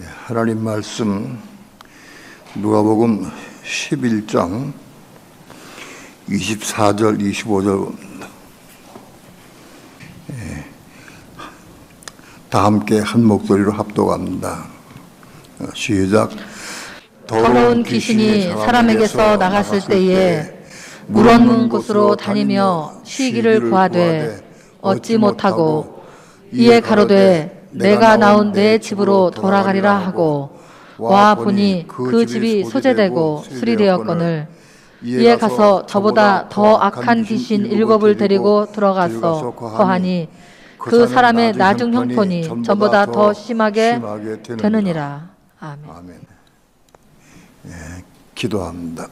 하나님 말씀 누가복음 11장 24절 25절 다 함께 한 목소리로 합독합니다. 시작. 더러운 귀신이 사람에게서 나갔을 때에 물 없는 곳으로 다니며 쉬기를 구하되 얻지 못하고 이에 가로되 내가 나온 내 집으로 돌아가리라 하고 와 보니 그 집이 소재되고 수리되었거늘 이에 가서 저보다 더 악한 귀신 7을 데리고 들어가서 거하니 그 사람의 나중 형편이 전보다 더 심하게 되느니라. 아멘. 아멘. 기도합니다.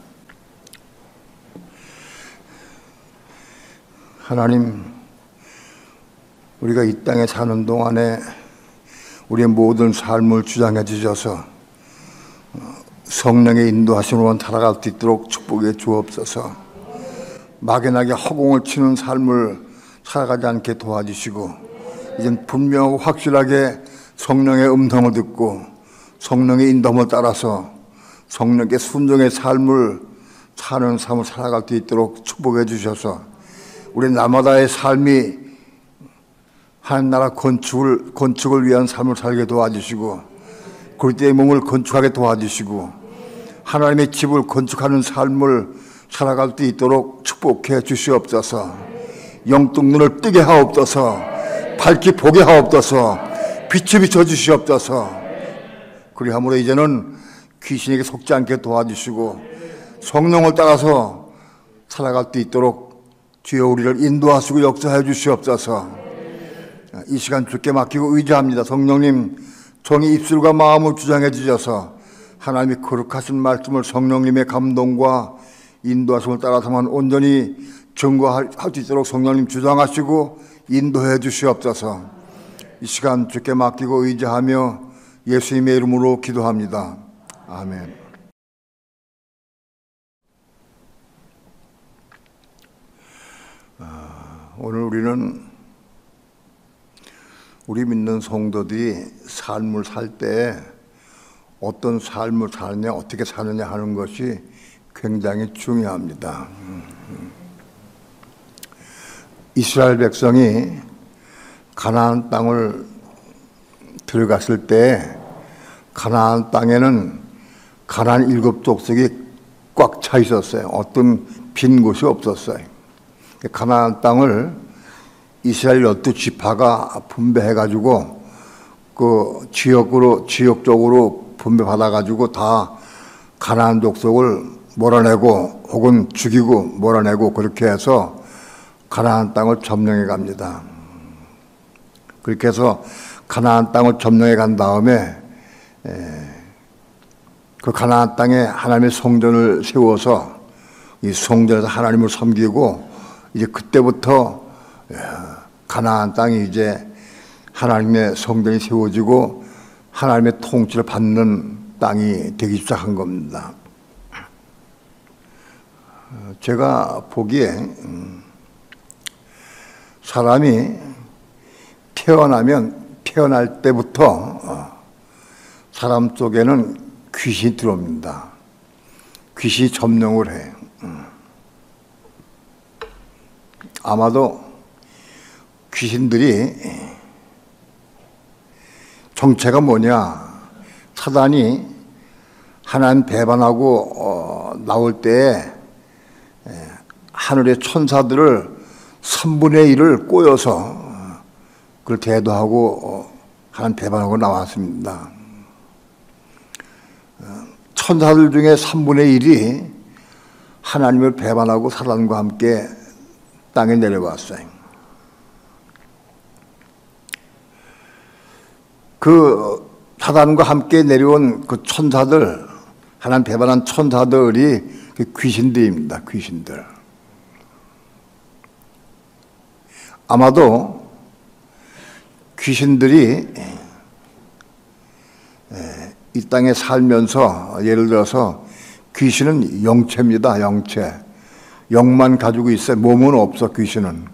하나님, 우리가 이 땅에 사는 동안에 우리의 모든 삶을 주장해 주셔서 성령의 인도하심으로만 살아갈 수 있도록 축복해 주옵소서. 막연하게 허공을 치는 삶을 살아가지 않게 도와주시고 이젠 분명하고 확실하게 성령의 음성을 듣고 성령의 인도함을 따라서 성령께 순종의 삶을 사는 삶을 살아갈 수 있도록 축복해 주셔서 우리 날마다의 삶이 하나님 나라 건축을 위한 삶을 살게 도와주시고 그리스도의 몸을 건축하게 도와주시고 하나님의 집을 건축하는 삶을 살아갈 수 있도록 축복해 주시옵소서. 영적 눈을 뜨게 하옵소서. 밝히 보게 하옵소서. 빛이 비춰 주시옵소서. 그리함으로 이제는 귀신에게 속지 않게 도와주시고 성령을 따라서 살아갈 수 있도록 주여 우리를 인도하시고 역사해 주시옵소서. 이 시간 주께 맡기고 의지합니다. 성령님, 종의 입술과 마음을 주장해 주셔서 하나님의 거룩하신 말씀을 성령님의 감동과 인도하심을 따라서만 온전히 증거할 수 있도록 성령님 주장하시고 인도해 주시옵소서. 이 시간 주께 맡기고 의지하며 예수님의 이름으로 기도합니다. 아멘. 오늘 우리는 우리 믿는 성도들이 삶을 살 때 어떤 삶을 사느냐, 어떻게 사느냐 하는 것이 굉장히 중요합니다. 이스라엘 백성이 가나안 땅을 들어갔을 때 가나안 땅에는 가나안 7족속이 꽉 차 있었어요. 어떤 빈 곳이 없었어요. 가나안 땅을 이스라엘 12지파가 분배해가지고 그 지역적으로 분배받아가지고 다 가나안 족속을 몰아내고 혹은 죽이고 몰아내고 그렇게 해서 가나안 땅을 점령해 갑니다. 그렇게 해서 가나안 땅을 점령해 간 다음에 그 가나안 땅에 하나님의 성전을 세워서 이 성전에서 하나님을 섬기고 이제 그때부터 가나안 땅이 이제 하나님의 성전이 세워지고 하나님의 통치를 받는 땅이 되기 시작한 겁니다. 제가 보기에 사람이 태어날 때부터 사람 속에는 귀신이 들어옵니다. 귀신이 점령을 해. 아마도 귀신들이 정체가 뭐냐? 사단이 하나님 배반하고 나올 때 하늘의 천사들을 3분의 1을 꼬여서 그걸 대도하고 하나님 배반하고 나왔습니다. 천사들 중에 3분의 1이 하나님을 배반하고 사단과 함께 땅에 내려왔어요. 그 사단과 함께 내려온 그 천사들, 하나님 배반한 천사들이 그 귀신들입니다. 귀신들. 아마도 귀신들이 이 땅에 살면서 예를 들어서 귀신은 영체입니다. 영체. 영만 가지고 있어요. 몸은 없어. 귀신은.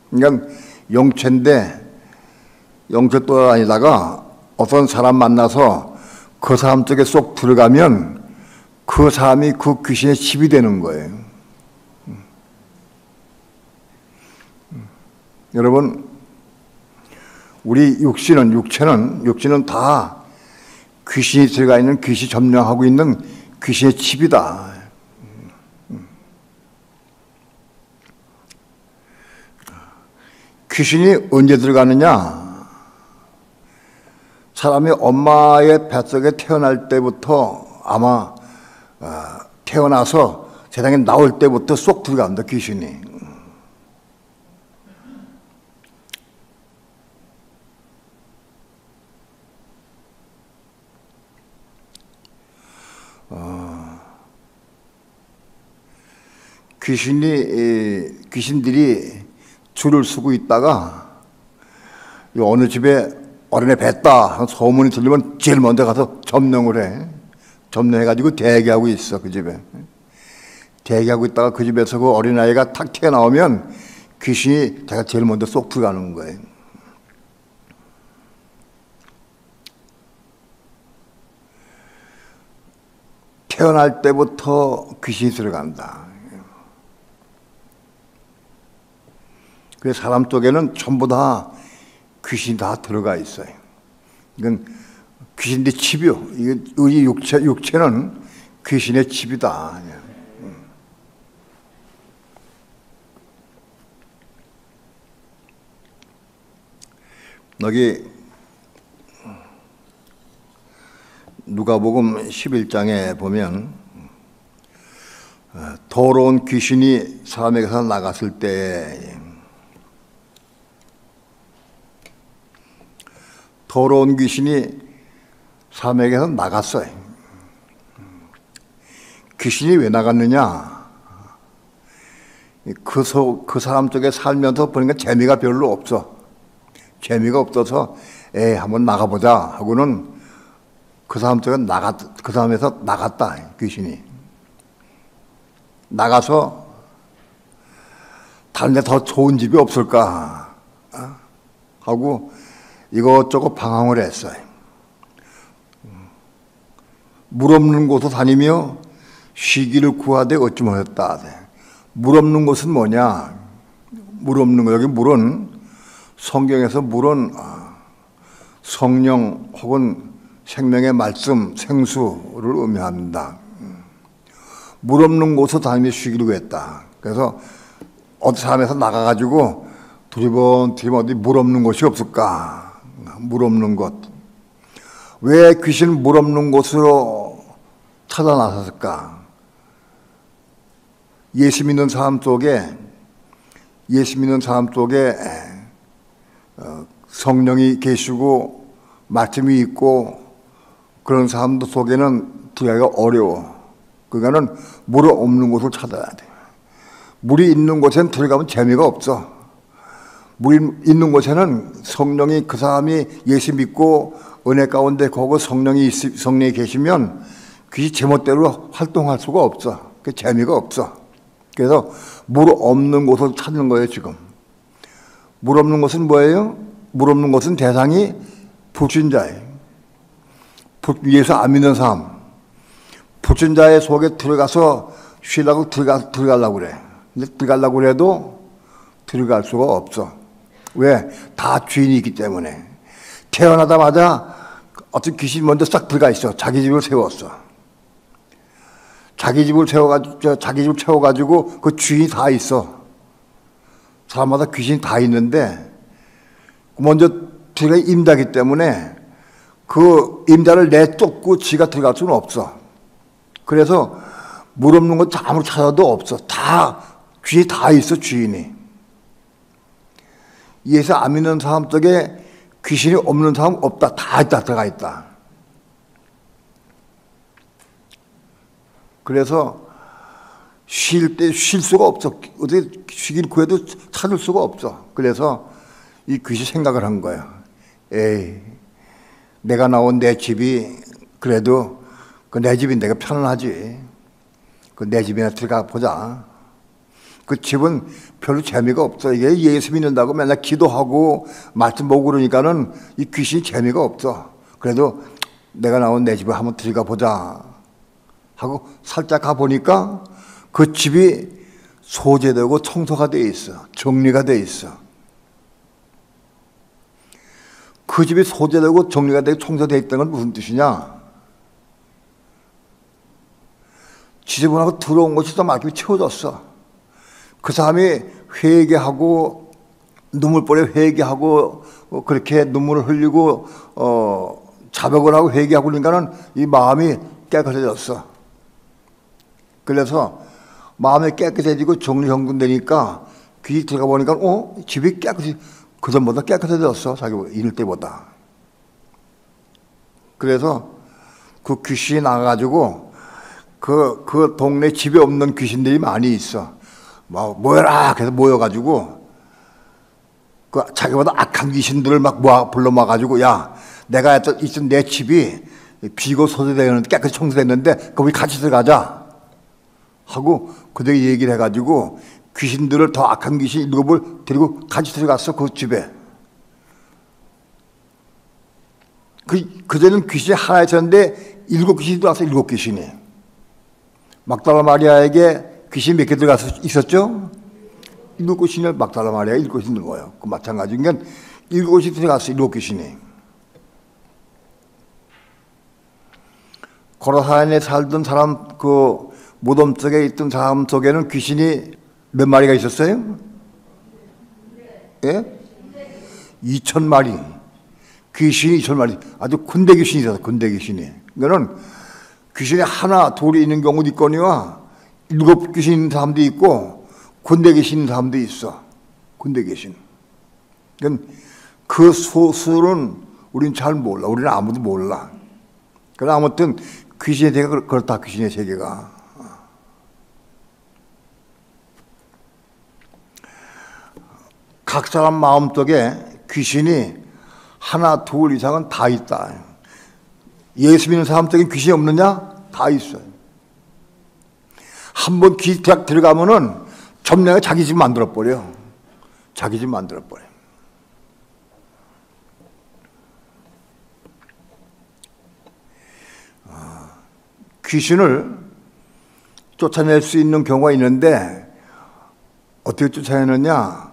그러니까 영체인데 영체 돌아다니다가 어떤 사람 만나서 그 사람 쪽에 쏙 들어가면 그 사람이 그 귀신의 집이 되는 거예요. 여러분, 우리 육체는 다 귀신이 들어가 있는, 귀신이 점령하고 있는 귀신의 집이다. 귀신이 언제 들어가느냐? 사람이 엄마의 뱃속에 태어날 때부터 아마 태어나서 세상에 나올 때부터 쏙 들어갑니다, 귀신이. 귀신들이 줄을 서고 있다가 어느 집에 어린애 뱄다 소문이 들리면 제일 먼저 가서 점령을 해. 점령해가지고 대기하고 있어, 그 집에. 대기하고 있다가 그 집에서 그 어린아이가 탁 튀어나오면 귀신이 제가 제일 먼저 쏙 들어가는 거예요. 태어날 때부터 귀신이 들어간다. 그래서 사람 쪽에는 전부 다 귀신이 다 들어가 있어요. 이건 귀신의 집이요. 우리 육체는 귀신의 집이다. 여기 누가복음 11장에 보면 더러운 귀신이 사람에게서 나갔을 때 더러운 귀신이 사람에게서 나갔어요. 귀신이 왜 나갔느냐? 그 사람 쪽에 살면서 보니까 재미가 별로 없어. 재미가 없어서 한번 나가보자 하고는 그 사람 쪽에 그 사람에서 나갔다, 귀신이. 나가서 다른 데 더 좋은 집이 없을까 하고 이것저것 방황을 했어요. 물 없는 곳을 다니며 쉬기를 구하되 얻지 못했다. 물 없는 곳은 뭐냐? 물 없는 거, 여기 물은 성경에서 물은 성령 혹은 생명의 말씀, 생수를 의미합니다. 물 없는 곳을 다니며 쉬기를 구했다. 그래서 어디 사람에서 나가가지고 두리번 어디 물 없는 곳이 없을까? 물 없는 곳. 왜 귀신 물 없는 곳으로 찾아 나섰을까? 예수 믿는 사람 속에 성령이 계시고 말씀이 있고 그런 사람들 속에는 들어가기가 어려워. 그러니까는 물이 없는 곳을 찾아야 돼. 물이 있는 곳에는 들어가면 재미가 없어. 물이 있는 곳에는 성령이, 그 사람이 예수 믿고 은혜 가운데 거기 성령이 계시면 귀신 제멋대로 활동할 수가 없어. 그 재미가 없어. 그래서 물 없는 곳을 찾는 거예요, 지금. 물 없는 곳은 뭐예요? 물 없는 곳은 대상이 불신자예요. 예수 안 믿는 사람. 불신자의 속에 들어가서 쉬려고 들어가려고 그래. 근데 들어가려고 해도 들어갈 수가 없어. 왜? 다 주인이 있기 때문에. 태어나자마자 어떤 귀신이 먼저 싹 들어가 있어. 자기 집을 세웠어. 자기 집을 채워가지고 그 주인이 다 있어. 사람마다 귀신이 다 있는데 먼저 들어가 임자기 때문에 그 임자를 내쫓고 지가 들어갈 수는 없어. 그래서 물 없는 곳 아무리 찾아도 없어. 다 귀신이 다 있어, 주인이. 예수 안 믿는 사람 쪽에 귀신이 없는 사람 없다. 다 있다, 들어가 있다. 그래서 쉴 때 쉴 수가 없어. 어떻게 쉬길 구해도 찾을 수가 없어. 그래서 이 귀신 생각을 한 거야. 에이, 내가 나온 내 집이 그래도 그 내 집이 내가 편안하지. 그 내 집이나 들어가 보자. 그 집은 별로 재미가 없어. 이게 예수 믿는다고 맨날 기도하고 말씀 보고 그러니까는 이 귀신이 재미가 없어. 그래도 내가 나온 내 집을 한번 들어가 보자 하고 살짝 가보니까 그 집이 소재되고 청소가 돼 있어. 정리가 돼 있어. 그 집이 소재되고 정리가 되고 청소되어 있다는 건 무슨 뜻이냐? 지저분하고 더러운 것이 또 막히 채워졌어. 그 사람이 회개하고 눈물보에 회개하고 그렇게 눈물을 흘리고 자백을 하고 회개하고 그러니까는 이 마음이 깨끗해졌어. 그래서 마음이 깨끗해지고 정리정돈되니까 귀 들어가 보니까 집이 깨끗이 그전보다 깨끗해졌어. 자기 이럴 때보다. 그래서 그 귀신이 나가가지고 그 동네 집에 없는 귀신들이 많이 있어. 모여라! 그래서 모여가지고 그 자기보다 악한 귀신들을 막 불러 모아가지고 야, 내가 있던 내 집이 비고 소재되었는데 깨끗이 청소됐는데 거기 같이 들어가자 하고 그들이 얘기를 해가지고 귀신들을 더 악한 귀신 7을 데리고 같이 들어갔어. 그 집에. 그전에는 귀신이 하나 있었는데 7귀신이 들어왔어. 7귀신이. 막달라 마리아에게 귀신이 몇 개 들어가서 있었죠? 7귀신을 막달라 마리아가 7귀신 들은 거예요. 그 마찬가지인 게 7귀신이 들어갔어. 7귀신이. 고라산에 살던 사람 그 무덤 속에 있던 사람 속에는 귀신이 몇 마리가 있었어요? 예? 2,000마리. 귀신이 2,000마리. 아주 군대 귀신이 있었어. 군대 귀신이. 그거는 귀신이 하나, 둘이 있는 경우도 있거니와 7귀신 있는 사람도 있고 군대 귀신 있는 사람도 있어. 군대 귀신. 그 수는 우리는 잘 몰라. 우리는 아무도 몰라. 그러나 아무튼 귀신의 세계가 그렇다. 귀신의 세계가. 각 사람 마음속에 귀신이 하나, 둘 이상은 다 있다. 예수 믿는 사람 속에 귀신이 없느냐? 다 있어요. 한번 귀 들어가면은 점령해 자기 집 만들어버려. 자기 집 만들어버려. 귀신을 쫓아낼 수 있는 경우가 있는데 어떻게 쫓아내느냐?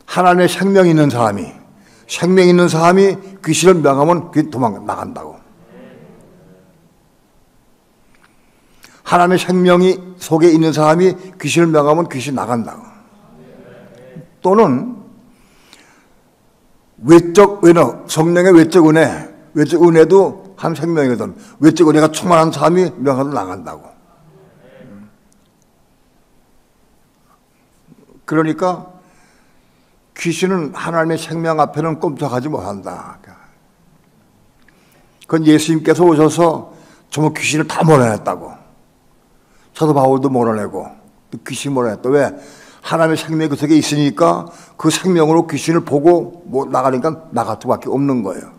하나님의 생명이 있는 사람이 귀신을 명하면 그게 나간다고. 하나님의 생명이 속에 있는 사람이 귀신을 명하면 귀신이 나간다고. 또는 외적 은혜, 성령의 외적 은혜도 한 생명이거든. 외적 은혜가 충만한 사람이 명하도 나간다고. 그러니까 귀신은 하나님의 생명 앞에는 꼼짝하지 못한다. 그건 예수님께서 오셔서 정말 귀신을 다 몰아냈다고. 사도 바울도 몰아내고 귀신 몰아냈다. 왜? 하나님의 생명이 그 속에 있으니까 그 생명으로 귀신을 보고 나가니까 나갈 수밖에 없는 거예요.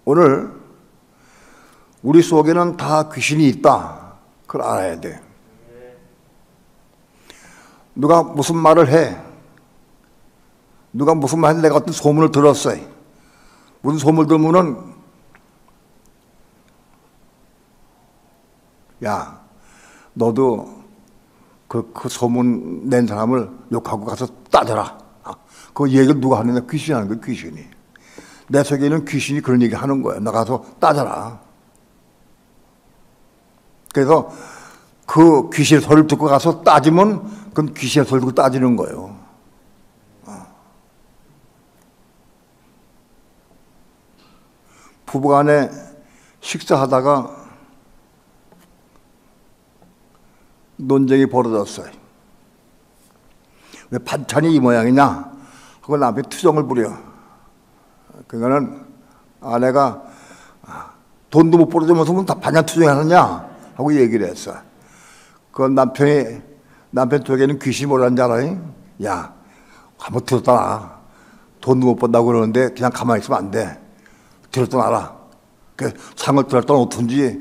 오늘 우리 속에는 다 귀신이 있다. 그걸 알아야 돼. 누가 무슨 말을 해. 누가 무슨 말 했는데 내가 어떤 소문을 들었어요. 무슨 소문을 들으면은 야, 너도 그 소문 낸 사람을 욕하고 가서 따져라. 그 얘기를 누가 하느냐? 귀신이 하는 거야, 귀신이. 내 속에는 귀신이 그런 얘기 하는 거야. 나 가서 따져라. 그래서 그 귀신의 소리를 듣고 가서 따지면 그건 귀신의 소리를 듣고 따지는 거예요. 부부간에 식사하다가 논쟁이 벌어졌어요. 왜 반찬이 이 모양이냐? 하고 남편이 투정을 부려. 그거는 아내가 돈도 못 벌어주면서 다 반찬 투정하느냐? 하고 얘기를 했어. 그 남편 쪽에는 귀신이 뭐라는지 알아요? 야, 한번 들었다 놔. 돈도 못 번다고 그러는데 그냥 가만히 있으면 안 돼. 들었다 놔라. 그 상을 들었다 놓든지,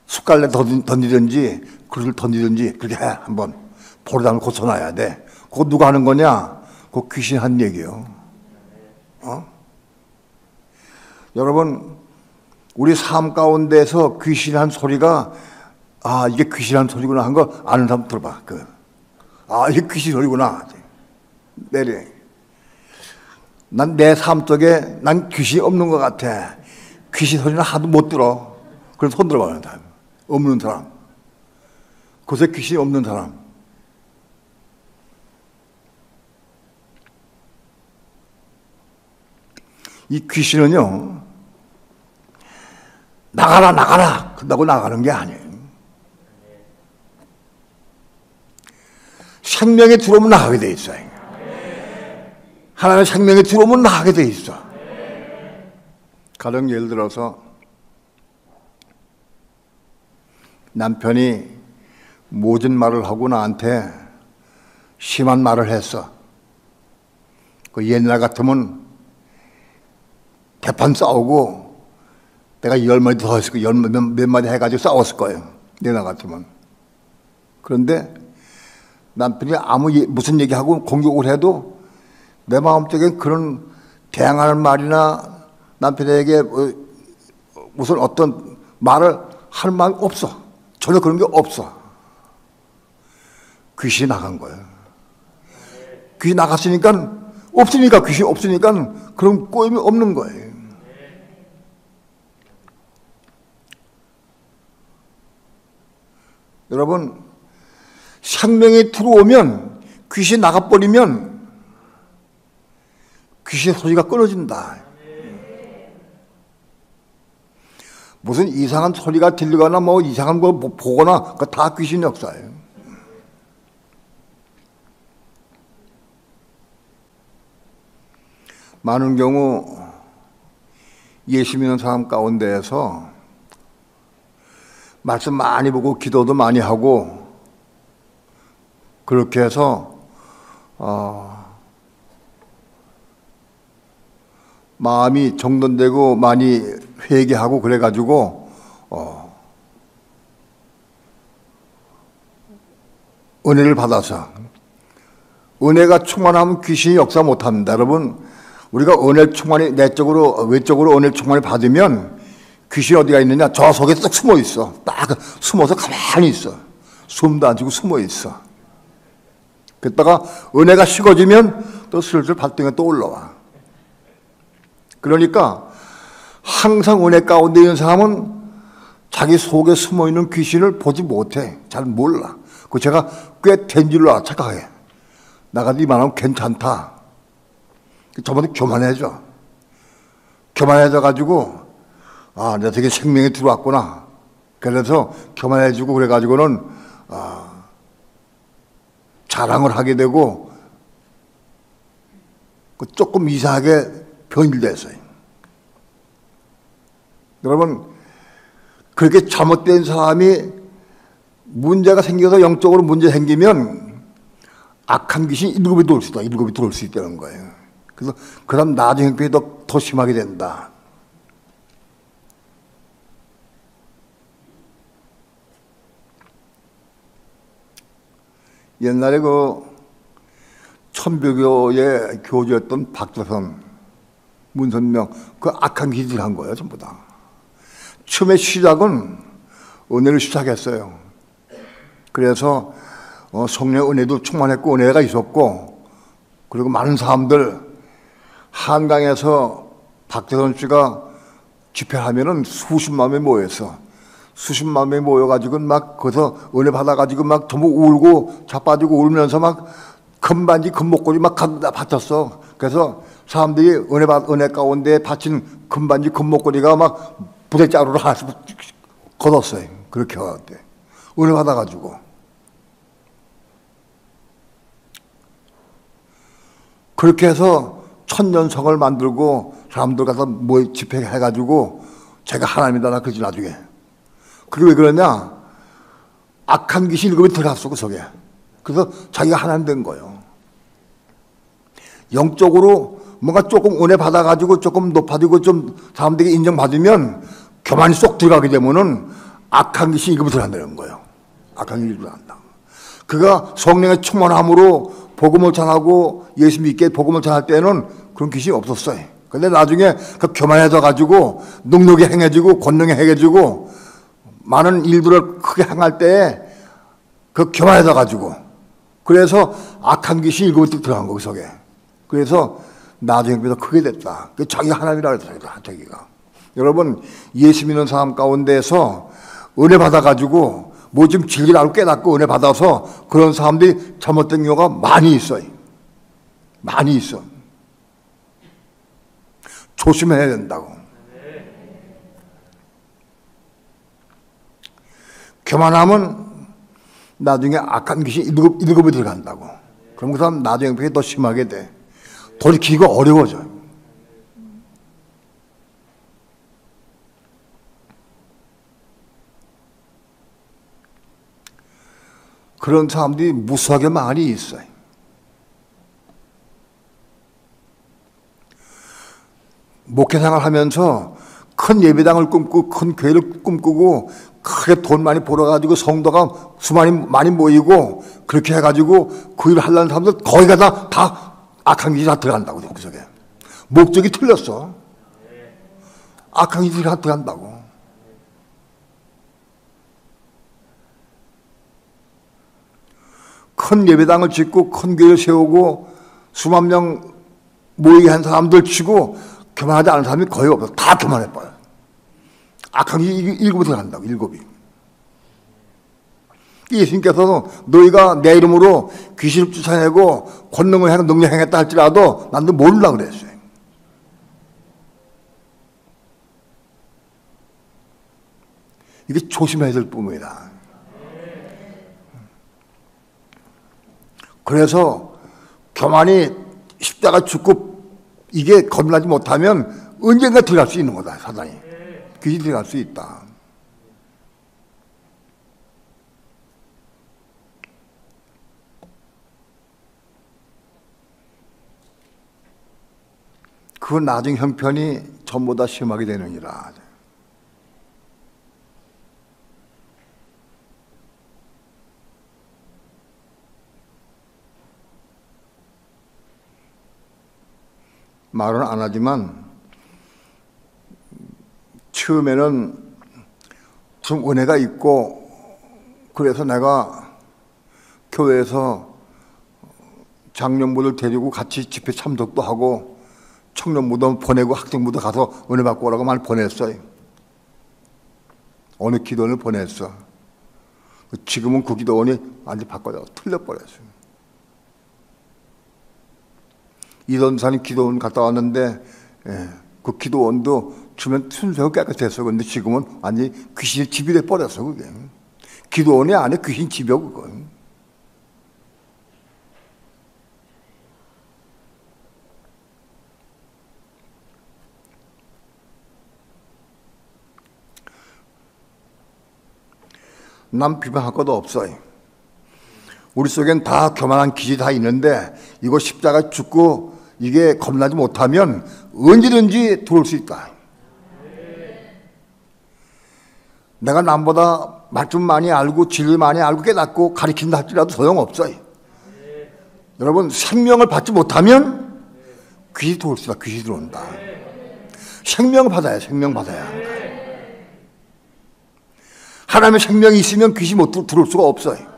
숟갈에 던지든지, 그릇을 던지든지, 그렇게 해, 한번. 버리다 고쳐놔야 돼. 그거 누가 하는 거냐? 그거 귀신 한 얘기요. 여러분, 우리 삶 가운데서 귀신 한 소리가, 아, 이게 귀신 한 소리구나 한 거 아는 사람 들어봐. 아, 이게 귀신 소리구나. 내려. 난 내 삶 속에 난 귀신이 없는 것 같아. 귀신 소리는 하도 못 들어. 그래서 손 들어봐. 없는 사람. 그새 귀신이 없는 사람. 이 귀신은요, 나가라, 나가라! 그런다고 나가는 게 아니에요. 생명에 들어오면 나가게 돼 있어요. 하나님의 생명에 들어오면 나가게 돼 있어. 가령 예를 들어서 남편이 모진 말을 하고 나한테 심한 말을 했어. 그 옛날 같으면 대판 싸우고 내가 10마디 더 했을 거예요. 몇 마디 해가지고 싸웠을 거예요. 옛날 같으면. 그런데 남편이 무슨 얘기하고 공격을 해도 내 마음속에 그런 대항하는 말이나 남편에게 무슨 어떤 말을 할 마음이 없어. 전혀 그런 게 없어. 귀신이 나간 거예요. 귀신이 나갔으니까, 없으니까, 귀신이 없으니까 그런 꼬임이 없는 거예요. 여러분, 생명이 들어오면, 귀신이 나가버리면, 귀신의 소리가 끊어진다. 무슨 이상한 소리가 들리거나 뭐 이상한 거 보거나 그거 다 귀신 역사예요. 많은 경우 예수 믿는 사람 가운데에서 말씀 많이 보고 기도도 많이 하고 그렇게 해서 마음이 정돈되고 많이 회개하고 그래가지고 은혜를 받아서 은혜가 충만하면 귀신이 역사 못합니다. 여러분, 우리가 은혜 충만이 내적으로 외적으로 은혜 충만이 받으면 귀신이 어디가 있느냐? 저 속에 딱 숨어 있어. 딱 숨어서 가만히 있어. 숨도 안 쉬고 숨어 있어. 그랬다가 은혜가 식어지면 또 슬슬 발등에 또 올라와. 그러니까 항상 은혜 가운데 있는 사람은 자기 속에 숨어있는 귀신을 보지 못해. 잘 몰라. 그 제가 꽤 된 줄로 착각해. 나가 이만하면 괜찮다. 저번에 교만해져. 교만해져가지고 아, 내가 되게 생명이 들어왔구나. 그래서 교만해지고 그래가지고는 자랑을 하게 되고 조금 이상하게 변질됐어요. 여러분, 그렇게 잘못된 사람이 문제가 생겨서 영적으로 문제 생기면 악한 귀신이 7이 들어올 수 있다. 7이 들어올 수 있다는 거예요. 그래서 그 다음 나중에 형편이 더 심하게 된다. 옛날에 그 천주교의 교주였던 박조선, 문선명, 그 악한 기질을 한 거예요, 전부 다. 처음에 시작은 은혜를 시작했어요. 그래서 성령 은혜도 충만했고 은혜가 있었고, 그리고 많은 사람들, 한강에서 박조선 씨가 집회하면은 수십만 명이 모였어. 수십만 명이 모여가지고 막 거기서 은혜 받아가지고 막 전부 울고 자빠지고 울면서 막 금반지 금목걸이 막 받았어. 그래서 사람들이 은혜 가운데 받친 금반지 금목걸이가 막 부대자루로 하나씩 걷었어요. 그렇게 하는데 은혜 받아가지고. 그렇게 해서 천년성을 만들고 사람들 가서 뭐 집회해가지고 제가 하나님이다 그러지 나중에. 그게 왜 그러냐? 악한 귀신이 7이 들어갔어, 그 속에. 그래서 자기가 하나님 된 거예요. 영적으로 뭔가 조금 은혜 받아가지고 조금 높아지고 좀 사람들에게 인정받으면 교만이 쏙 들어가게 되면은 악한 귀신이 7이 들어간다는 거예요. 악한 귀신이 들어간다. 그가 성령의 충만함으로 복음을 전하고 예수 믿게 복음을 전할 때는 그런 귀신이 없었어요. 근데 나중에 그 교만해져 가지고 능력이 행해지고 권능이 행해지고 많은 일들을 크게 행할 때에 그 교만해져 가지고 그래서 악한 귀신이 일곱이 들어간 거, 그 속에. 그래서 나중에 비해서 크게 됐다. 자기가 하나님이라 그랬어요, 자기가. 여러분, 예수 믿는 사람 가운데서 은혜 받아가지고 뭐 좀 진리를 알고 깨닫고 은혜 받아서 그런 사람들이 잘못된 경우가 많이 있어요. 많이 있어. 조심해야 된다고. 교만하면 나중에 악한 귀신이 일곱이 들어간다고. 그럼 그 사람 나중에 그게 더 심하게 돼. 돌이키기가 어려워져. 그런 사람들이 무수하게 많이 있어요. 목회생활 하면서 큰 예배당을 꿈꾸고 큰 교회를 꿈꾸고 크게 돈 많이 벌어가지고 성도가 많이 모이고 그렇게 해가지고 그 일을 하려는 사람들 거기 가다 다 악한 길이 다 들어간다고. 그 속에 목적이 틀렸어. 악한 길이 다 들어간다고. 큰 예배당을 짓고 큰 교회를 세우고 수만 명 모이게 한 사람들 치고 교만하지 않은 사람이 거의 없어. 다 교만해버려. 악한 길이 일곱이 들어간다고. 일곱이. 예수님께서는 너희가 내 이름으로 귀신을 쫓아내고 권능을 행하고 능력 행했다 할지라도 난도 모르려고 그랬어요. 이게 조심해야 될 부분이다. 그래서 교만이 십자가 죽고 이게 겁나지 못하면 언젠가 들어갈 수 있는 거다. 사단이. 귀신이 들어갈 수 있다. 그 나중 형편이 전보다 심하게 되느니라. 말은 안 하지만 처음에는 좀 은혜가 있고 그래서 내가 교회에서 장년부들 데리고 같이 집회 참석도 하고 청년부도 보내고 학생부도 가서 은혜 받고 오라고 많이 보냈어요. 어느 기도원을 보냈어. 지금은 그 기도원이 완전히 바꿔서 틀려버렸어요. 이던산이 기도원 갔다 왔는데 그 기도원도 주면 순서가 깨끗했어. 근데 지금은 완전히 귀신이 집이 돼버렸어. 그게 기도원이 안에 귀신 집이야 그거. 난 비방할 것도 없어요. 우리 속엔 다 교만한 기질이 다 있는데 이거 십자가 죽고 이게 겁나지 못하면 언제든지 들어올 수 있다. 내가 남보다 말 좀 많이 알고 진리 많이 알고 깨닫고 가르친다 할지라도 소용없어요. 여러분 생명을 받지 못하면 귀신이 들어올 수 있다. 귀신이 들어온다. 생명을 받아야 생명 받아야 한다. 하나님의 생명이 있으면 귀신이 못 들어올 수가 없어요.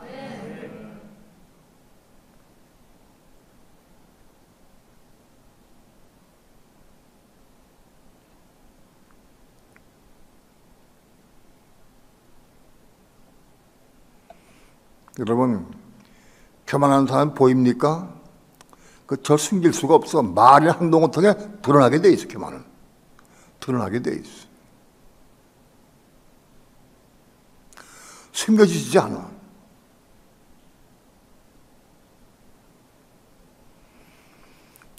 여러분 교만한 사람 보입니까? 저 숨길 수가 없어. 말의 행동을 통해 드러나게 돼 있어. 교만은 드러나게 돼 있어. 숨겨지지 않아.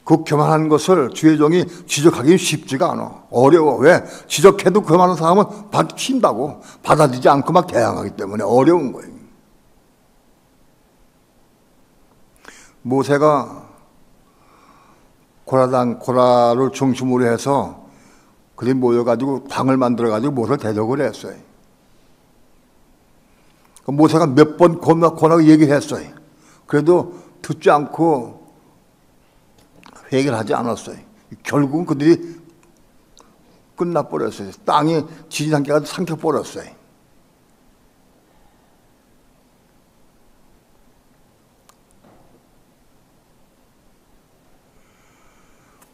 그 교만한 것을 주의 종이 지적하기 쉽지가 않아. 어려워. 왜? 지적해도 교만한 사람은 힘다고 받아들이지 않고 막 대항하기 때문에 어려운 거예요. 모세가 고라를 중심으로 해서 그들이 모여가지고 당을 만들어가지고 모세를 대적을 했어요. 모세가 몇 번 권하고 얘기했어요. 그래도 듣지 않고 회개를 하지 않았어요. 결국은 그들이 끝나버렸어요. 땅이 지지상계가 삼켜버렸어요.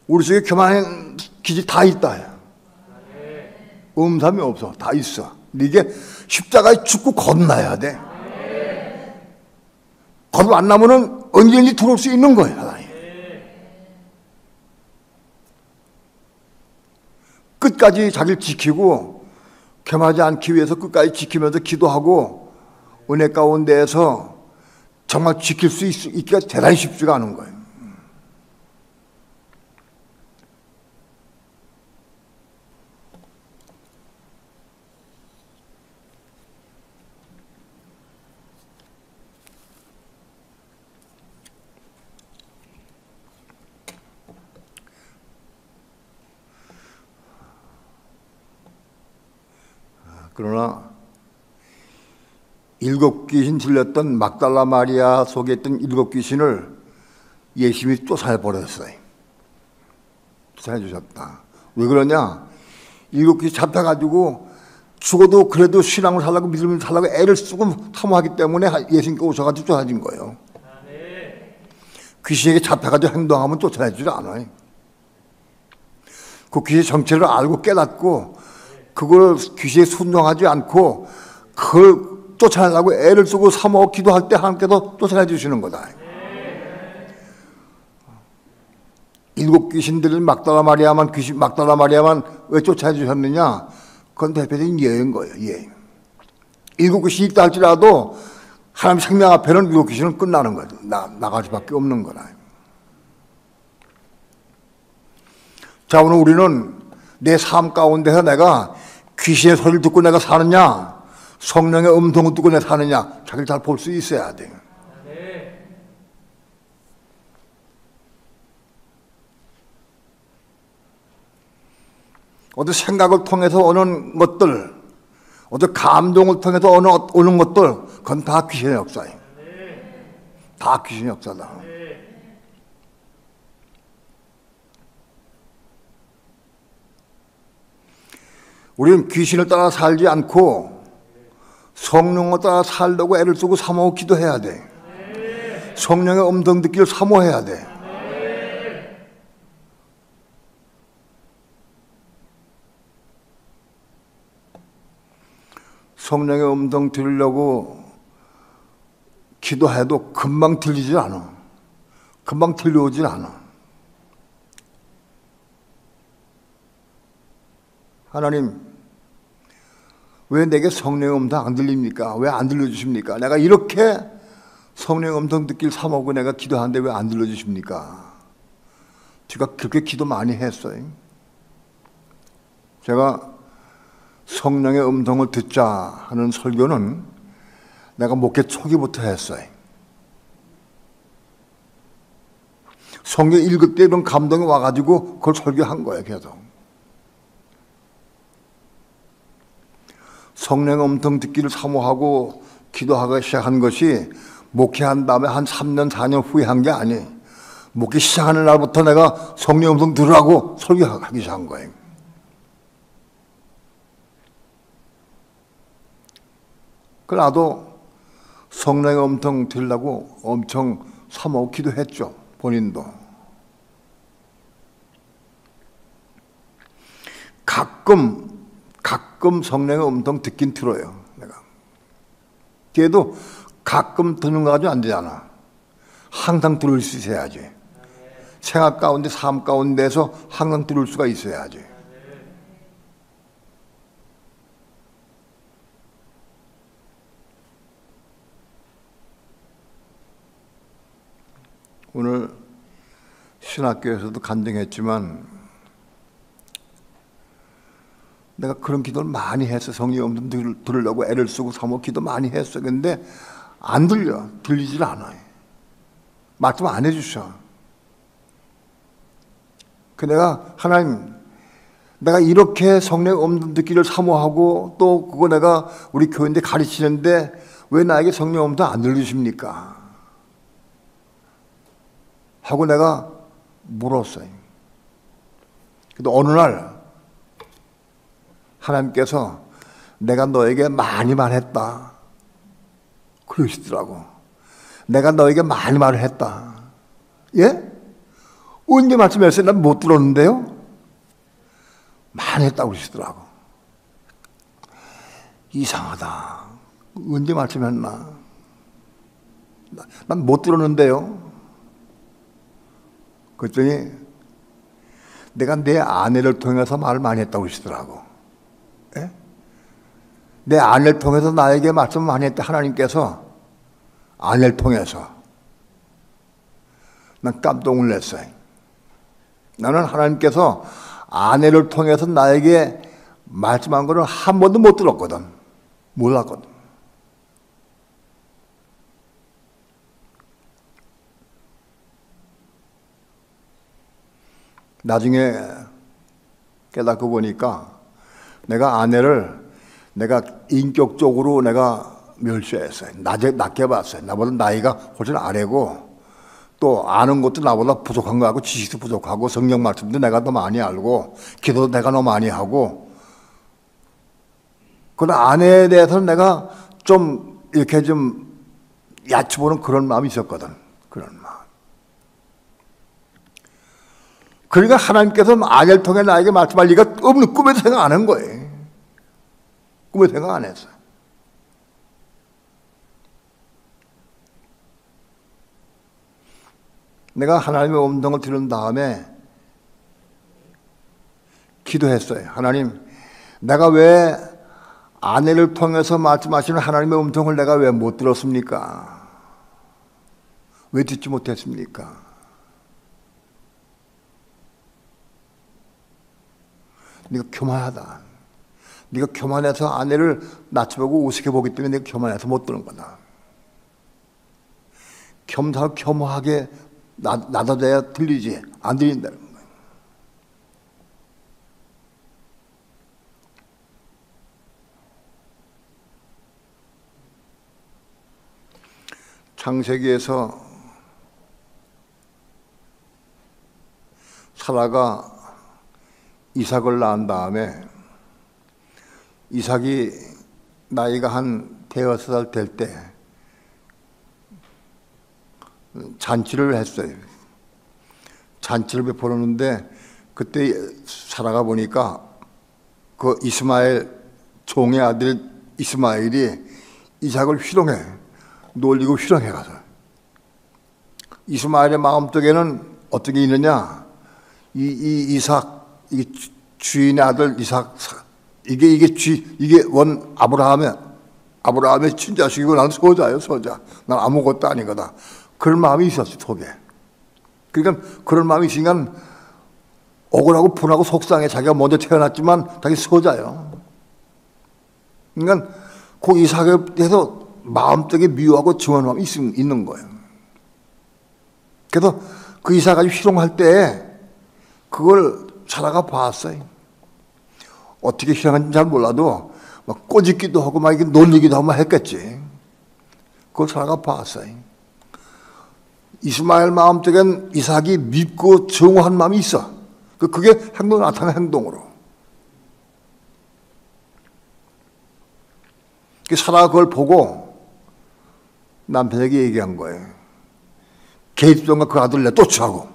우리 속에 교만한 기질 다 있다. 음삼이 없어. 다 있어. 근데 이게 십자가에 죽고 거듭나야 돼. 거듭 안 나면은 언제든지 들어올 수 있는 거예요, 하나님. 끝까지 자기를 지키고 겸하지 않기 위해서 끝까지 지키면서 기도하고 은혜 가운데에서 정말 지킬 수 있기가 대단히 쉽지가 않은 거예요. 그러나 일곱 귀신 들렸던 막달라 마리아 속에 있던 일곱 귀신을 예수님이 쫓아내버렸어요. 쫓아내주셨다. 왜 그러냐? 일곱 귀신 잡혀가지고 죽어도 그래도 신앙을 살라고 믿음을 살라고 애를 쓰고 사모하기 때문에 예수님께 오셔가지고 쫓아내진 거예요. 귀신에게 잡혀가지고 행동하면 쫓아내지 않아요. 그 귀신의 정체를 알고 깨닫고 그걸 귀신에 순종하지 않고 그걸 쫓아내려고 애를 쓰고 사모하고 기도할 때 하나님께서 쫓아내 주시는 거다. 일곱 귀신들을 막달라 마리아만 왜 쫓아내 주셨느냐? 그건 대표적인 예인 거예요. 예. 일곱 귀신이 있다 할지라도 하나님 생명 앞에는 일곱 귀신은 끝나는 거죠. 나갈 수밖에 없는 거다. 자, 오늘 우리는 내 삶 가운데서 내가 귀신의 소리를 듣고 내가 사느냐, 성령의 음성을 듣고 내가 사느냐, 자기를 잘 볼 수 있어야 돼. 어떤 생각을 통해서 오는 것들, 어떤 감동을 통해서 오는 것들, 그건 다 귀신의 역사예요. 다 귀신의 역사다. 우리는 귀신을 따라 살지 않고 성령을 따라 살려고 애를 쓰고 사모하고 기도해야 돼. 성령의 음성 듣기를 사모해야 돼. 성령의 음성 들으려고 기도해도 금방 들리지 않아. 금방 들려오질 않아. 하나님, 왜 내게 성령의 음성 안 들립니까? 왜 안 들려주십니까? 내가 이렇게 성령의 음성 듣길 사모하고 내가 기도하는데 왜 안 들려주십니까? 제가 그렇게 기도 많이 했어요. 제가 성령의 음성을 듣자 하는 설교는 내가 목회 초기부터 했어요. 성경 읽을 때 이런 감동이 와가지고 그걸 설교한 거예요, 계속. 성령의 음성 듣기를 사모하고 기도하기 시작한 것이 목회한 다음에 한 3년, 4년 후에 한 게 아니에요. 목회 시작하는 날부터 내가 성령의 음성 들으라고 설교하기 시작한 거예요. 그 나도 성령의 음성 들으려고 엄청 사모하고 기도했죠. 본인도. 가끔 성령의 음성 듣긴 들어요. 내가. 걔도 가끔 듣는 거 가지고 안 되잖아. 항상 들을 수 있어야지. 생활 가운데, 삶 가운데서 항상 들을 수가 있어야지. 오늘 신학교에서도 간증했지만 내가 그런 기도를 많이 했어. 성령의 음성 들으려고 애를 쓰고 사모 기도 많이 했어. 근데 안 들려. 들리질 않아요. 말씀 안 해주셔. 그 내가 하나님, 내가 이렇게 성령의 음성 듣기를 사모하고 또 그거 내가 우리 교인들 가르치는데 왜 나에게 성령 음성 안 들리십니까? 하고 내가 물었어요. 근데 어느 날 하나님께서 내가 너에게 많이 말했다 그러시더라고. 내가 너에게 많이 말을 했다. 예? 언제 말씀했어요? 난 못 들었는데요? 많이 했다고 그러시더라고. 이상하다. 언제 말씀했나? 난 못 들었는데요? 그랬더니 내가 내 아내를 통해서 말을 많이 했다고 그러시더라고. 예? 내 아내를 통해서 나에게 말씀을 많이 했다. 하나님께서 아내를 통해서. 난 깜짝 놀랐어요. 나는 하나님께서 아내를 통해서 나에게 말씀한 거를 한 번도 못 들었거든. 몰랐거든. 나중에 깨닫고 보니까 내가 아내를 내가 인격적으로 내가 멸시했어요. 낮게 봤어요. 나보다 나이가 훨씬 아래고 또 아는 것도 나보다 부족한 거 같고 지식도 부족하고 성경 말씀도 내가 더 많이 알고 기도도 내가 더 많이 하고 그러나 아내에 대해서는 내가 좀 이렇게 좀 야치보는 그런 마음이 있었거든. 그런 마음. 그러니까 하나님께서 아내를 통해 나에게 말씀할 리가 없는 꿈에도 생각 안 한 거예요. 꿈에도 생각 안 했어요. 내가 하나님의 음성을 들은 다음에 기도했어요. 하나님, 내가 왜 아내를 통해서 말씀하시는 하나님의 음성을 내가 왜 못 들었습니까? 왜 듣지 못했습니까? 네가 교만하다. 네가 교만해서 아내를 낮춰보고 우습게 보기 때문에 네가 교만해서 못 들은 거다. 겸허하게 나눠져야 들리지 안 들린다는 거예요. 창세기에서 사라가 이삭을 낳은 다음에 이삭이 나이가 한 대여섯 살 될 때 잔치를 했어요. 잔치를 베풀었는데 그때 사라가 보니까 그 이스마엘 종의 아들 이스마엘이 이삭을 희롱해. 놀리고 희롱해가서 이스마엘의 마음속에는 어떻게 있느냐? 이삭, 이 주인의 아들 이삭, 이게 원 아브라함의 친자식이고 나는 소자예요, 소자. 난 아무것도 아니거든. 그런 마음이 있었어, 속에. 그러니까 그런 마음이 있으니까 억울하고 분하고 속상해. 자기가 먼저 태어났지만 자기 소자예요. 그러니까 그 이삭에 대해서 마음속에 미워하고 증오하는 마음이 있는 거예요. 그래서 그 이삭이 희롱할 때 그걸 사라가 봤어요. 어떻게 희롱하는지 잘 몰라도 막 꼬집기도 하고 막 이렇게 놀리기도 하고 막 했겠지. 그걸 사라가 봤어요. 이스마엘 마음속엔 이삭이 밉고 증오한 마음이 있어. 그게 행동에 나타나는 행동으로. 사라가 그걸 보고 남편에게 얘기한 거예요. 계집종과 그 아들을 내 쫓아오고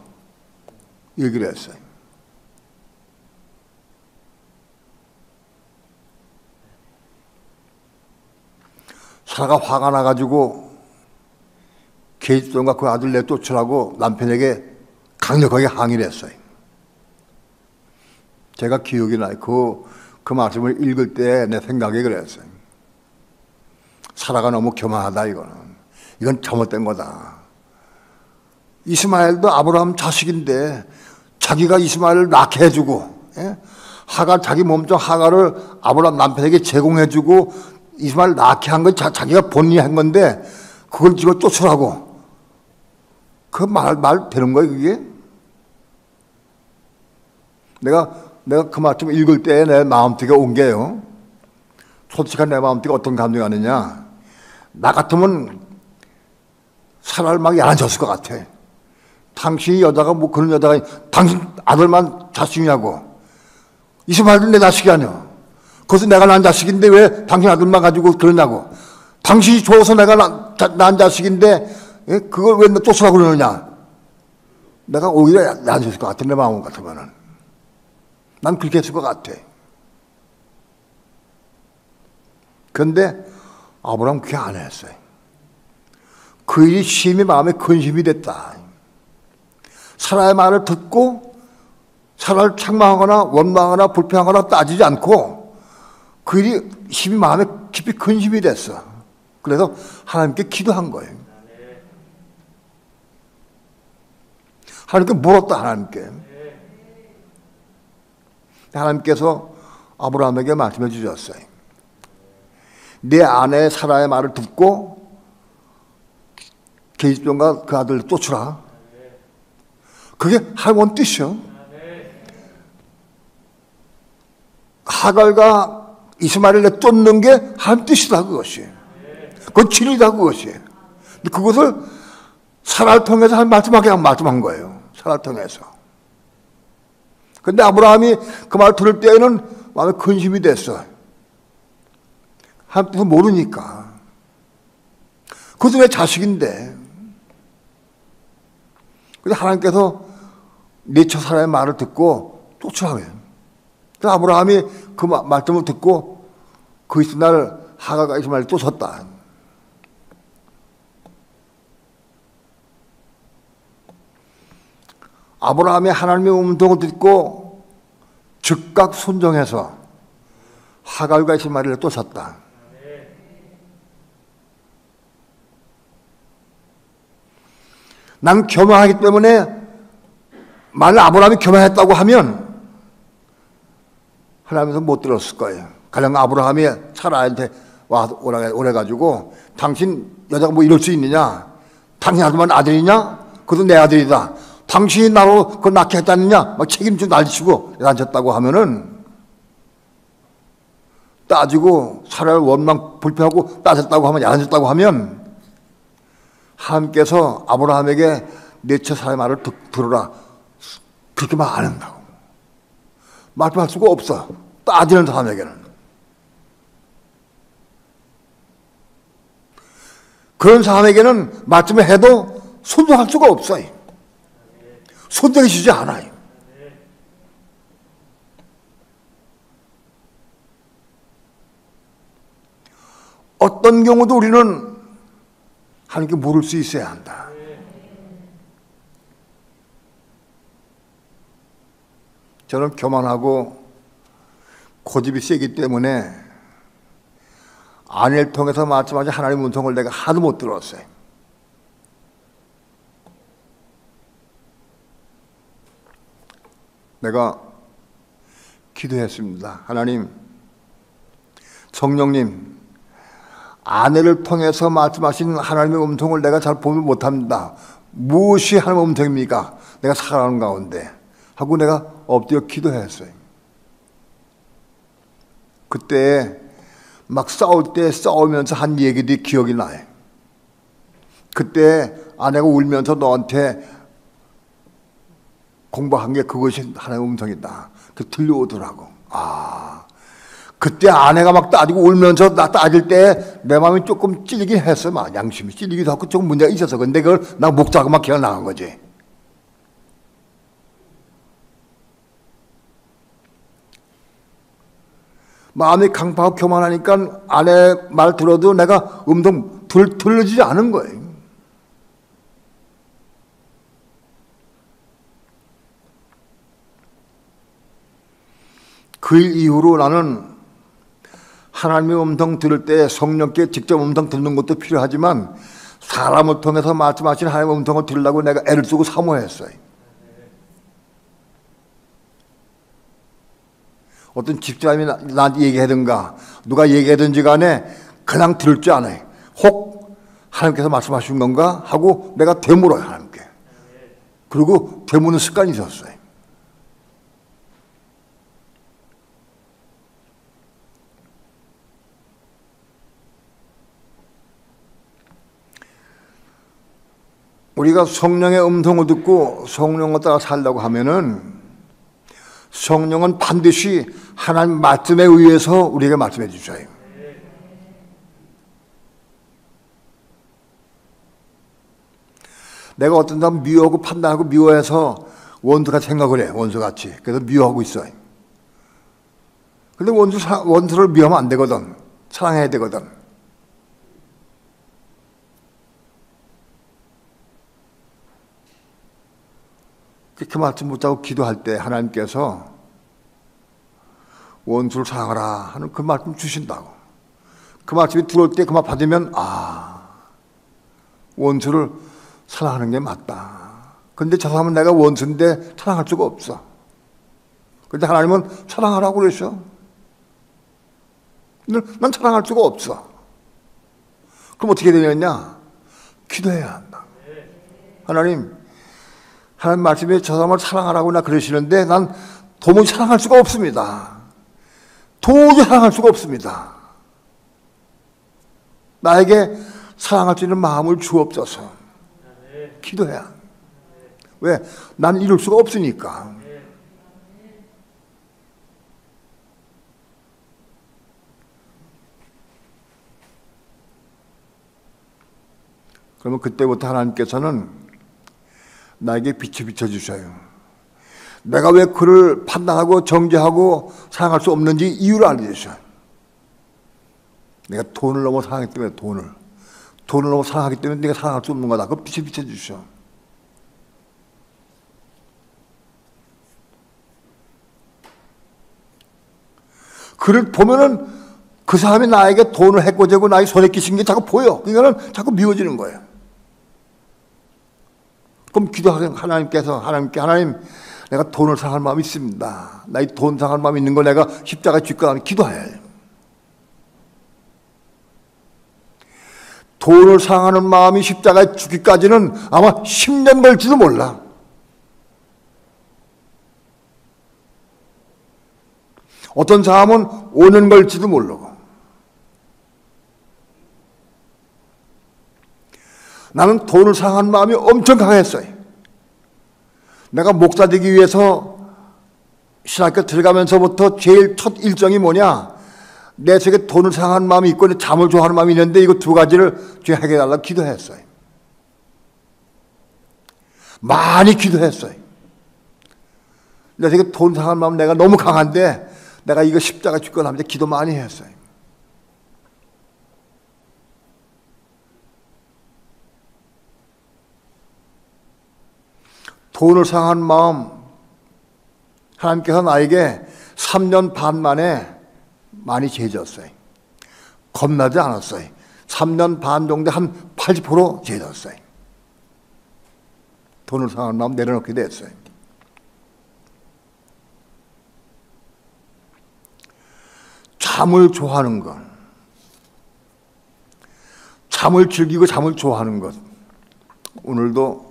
얘기를 했어요. 사라가 화가 나가지고 계집종과 그 아들 내 쫓으라고 남편에게 강력하게 항의를 했어요. 제가 기억이 나요. 그 말씀을 읽을 때 내 생각이 그랬어요. 사라가 너무 교만하다, 이건 잘못된 거다. 이스마엘도 아브라함 자식인데 자기가 이스마엘을 낳게 해주고, 예? 자기 몸종 하가를 아브라함 남편에게 제공해주고 이스마엘 낳게 한 건 자기가 본인이 한 건데 그걸 지금 쫓으라고. 그 말 되는 거예요, 그게? 내가 그 말씀 읽을 때 내 마음속에 온 게요. 솔직한 내 마음속에 어떤 감정이 왔느냐. 나 같으면 살아를 막 야단쳤을 것 같아. 당신이 여자가 뭐 그런 여자가 당신 아들만 자식이냐고. 이스마엘은 내 자식이 아니야. 그래서 내가 난 자식인데 왜 당신 아들만 가지고 그러냐고. 당신이 좋아서 내가 난 자식인데 그걸 왜 쫓으라고 그러느냐. 내가 오히려 야단쳤을 것 같아. 내 마음 같으면은. 난 그렇게 했을 것 같아. 그런데 아브라함은 그렇게 안 했어요. 그 일이 심히 마음에 근심이 됐다. 사라의 말을 듣고 사라를 책망하거나 원망하거나 불평하거나 따지지 않고 그 일이 심히 마음에 깊이 근심이 됐어. 그래서 하나님께 기도한 거예요. 하나님께 물었다. 하나님께서 아브라함에게 말씀해 주셨어요. 내 아내 사라의 말을 듣고 계집종과 그 아들을 쫓으라. 그게 하나님 뜻이요. 하갈과 이스마엘을 쫓는 게 하나님 뜻이다. 그것이. 그건 진리다. 그것이. 근데 그것을 사라를 통해서 하나님 말씀한 거예요. 사라를 통해서. 근데 아브라함이 그 말을 들을 때에는 마음에 근심이 됐어. 하나님 뜻을 모르니까. 그것도 내 자식인데. 그래서 하나님께서 내처 사라의 말을 듣고 쫓으라고 해요. 그래서 아브라함이 그 말씀을 듣고 그 이튿날 하갈과 이스마엘을 쫓았다. 아브라함이 하나님의 음성을 듣고 즉각 순종해서 하갈과 이스마엘을 쫓았다. 난 교만하기 때문에 만약 아브라함이 교만했다고 하면 하나님께서 못 들었을 거예요. 가령 아브라함이 사라한테 오래가지고 당신 여자가 뭐 이럴 수 있느냐? 당신 아들만 아들이냐? 그것도 내 아들이다. 당신이 나로 그걸 낳게 했다느냐? 막 책임지고 난리치고 난쳤다고 하면은 따지고 사라를 원망 불평하고 따졌다고 하면 야단쳤다고 하면 하나님께서 아브라함에게 내처 사라의 말을 들으라. 그렇게 말 안 한다고. 말씀할 수가 없어. 따지는 사람에게는. 그런 사람에게는 말씀을 해도 순종할 수가 없어요. 손들이 주지 않아요. 어떤 경우도 우리는 하나님께 물을 수 있어야 한다. 저는 교만하고 고집이 세기 때문에 아내를 통해서 말씀하신 하나님의 음성을 내가 하도 못 들었어요. 내가 기도했습니다. 하나님, 성령님, 아내를 통해서 말씀하신 하나님의 음성을 내가 잘 보지 못합니다. 무엇이 하나님의 음성입니까? 내가 살아가는 가운데 하고 내가 엎드려 기도했어요. 그때 막 싸울 때 싸우면서 한 얘기들이 기억이 나요. 그때 아내가 울면서 너한테 공부한 게 그것이 하나님의 음성이다. 그 들려오더라고. 그때 아내가 막 따지고 울면서 나 따질 때 내 마음이 조금 찔리긴 했어. 막 양심이 찔리기도 하고 조금 문제가 있어서. 근데 그걸 나 목자고 막 기어 나간 거지. 마음이 강팍하고 교만하니까 아내 말 들어도 내가 음성 들려지지 않은 거예요. 그 일 이후로 나는 하나님의 음성 들을 때 성령께 직접 음성 듣는 것도 필요하지만 사람을 통해서 말씀하신 하나님의 음성을 들으려고 내가 애를 쓰고 사모했어요. 어떤 집사람이 나한테 얘기하든가 누가 얘기하든지 간에 그냥 들을 줄 아네. 혹 하나님께서 말씀하신 건가 하고 내가 되물어요. 하나님께. 그리고 되무는 습관이 있었어요. 우리가 성령의 음성을 듣고 성령을 따라 살려고 하면은 성령은 반드시 하나님 말씀에 의해서 우리에게 말씀해 주셔요. 내가 어떤 사람 미워하고 판단하고 미워해서 원수가 생각을 해. 원수같이. 그래서 미워하고 있어요. 근데 원수를 미워하면 안 되거든. 사랑해야 되거든. 그렇게 말씀 못하고 기도할 때 하나님께서 원수를 사랑하라 하는 그 말씀 주신다고. 그 말씀이 들어올 때 그 말 받으면 원수를 사랑하는 게 맞다. 근데 저 사람은 내가 원수인데 사랑할 수가 없어. 근데 하나님은 사랑하라고 그러셔. 난 사랑할 수가 없어. 그럼 어떻게 되느냐? 기도해야 한다. 하나님 말씀에 저 사람을 사랑하라고 나 그러시는데 난 도무지 사랑할 수가 없습니다. 도무지 사랑할 수가 없습니다. 나에게 사랑할 수 있는 마음을 주옵소서. 기도해야. 왜? 난 이룰 수가 없으니까. 그러면 그때부터 하나님께서는 나에게 빛을 비춰주셔요. 내가 왜 그를 판단하고 정죄하고 사랑할 수 없는지 이유를 알려주셔요. 내가 돈을 너무 사랑하기 때문에 돈을 너무 사랑하기 때문에 내가 사랑할 수 없는 거다. 그 빛을 비춰주셔. 그를 보면은 그 사람이 나에게 돈을 해코지고 나에게 손에 끼친 게 자꾸 보여. 그러니까는 자꾸 미워지는 거예요. 그럼 기도하는 하나님, 내가 돈을 사랑할 마음이 있습니다. 나 이 돈 사랑할 마음이 있는 거 내가 십자가에 쥐고 하는 기도해야 해요. 돈을 사랑하는 마음이 십자가에 죽기까지는 아마 10년 걸지도 몰라. 어떤 사람은 5년 걸지도 모르고. 나는 돈을 사랑하는 마음이 엄청 강했어요. 내가 목사 되기 위해서 신학교 들어가면서부터 제일 첫 일정이 뭐냐? 내 속에 돈을 사랑하는 마음이 있고 잠을 좋아하는 마음이 있는데 이거 두 가지를 주여 해결하려고 기도했어요. 많이 기도했어요. 내 속에 돈 사랑하는 마음 내가 너무 강한데 내가 이거 십자가 죽고 나면 기도 많이 했어요. 돈을 사랑하는 마음 하나님께서 나에게 3년 반 만에 많이 죄졌어요. 겁나지 않았어요. 3년 반 정도 한 80% 죄졌어요. 돈을 사랑하는 마음 내려놓게 됐어요. 잠을 좋아하는 것, 잠을 즐기고 잠을 좋아하는 것. 오늘도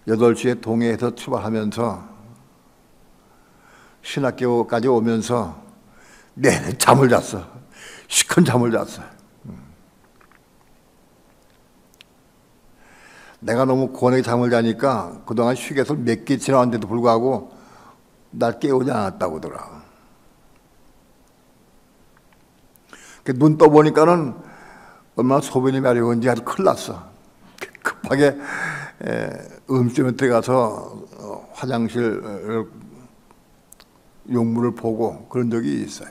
8시에 동해에서 출발하면서 신학교까지 오면서 내내 잠을 잤어. 시큰 잠을 잤어. 내가 너무 고뇌 잠을 자니까 그동안 휴게소를 몇 개 지나왔는데도 불구하고 날 깨우지 않았다고 하더라. 눈 떠보니까는 얼마나 소변이 마려운지 아주 큰일 났어. 급하게 음식점에 들어가서 화장실 용물을 보고 그런 적이 있어요.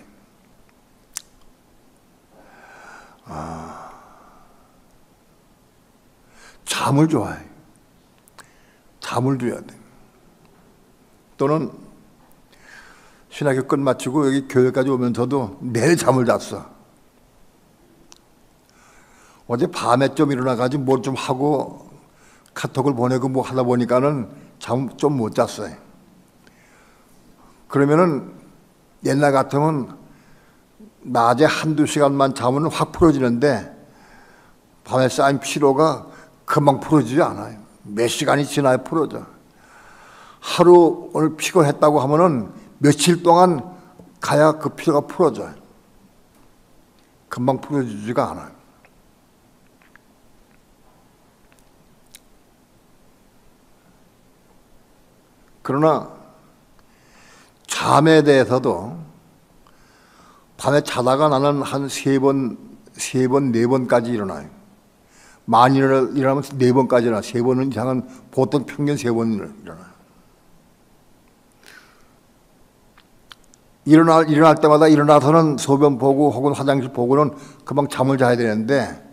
잠을 좋아해. 잠을 줘야 돼. 또는 신학교 끝마치고 여기 교회까지 오면서도 내일 잠을 잤어. 어제 밤에 좀 일어나가지고 뭘 좀 하고 카톡을 보내고 뭐 하다 보니까는 잠 좀 못 잤어요. 그러면은 옛날 같으면 낮에 한두 시간만 자면 확 풀어지는데 밤에 쌓인 피로가 금방 풀어지지 않아요. 몇 시간이 지나야 풀어져. 하루 오늘 피곤했다고 하면은 며칠 동안 가야 그 피로가 풀어져요. 금방 풀어지지가 않아요. 그러나 잠에 대해서도 밤에 자다가 나는 한 세 번, 네 번까지 일어나요. 많이 일어나면 네 번까지 일어나. 세 번은 이상은 보통 평균 세 번 일어나요. 일어날 때마다 일어나서는 소변 보고 혹은 화장실 보고는 금방 잠을 자야 되는데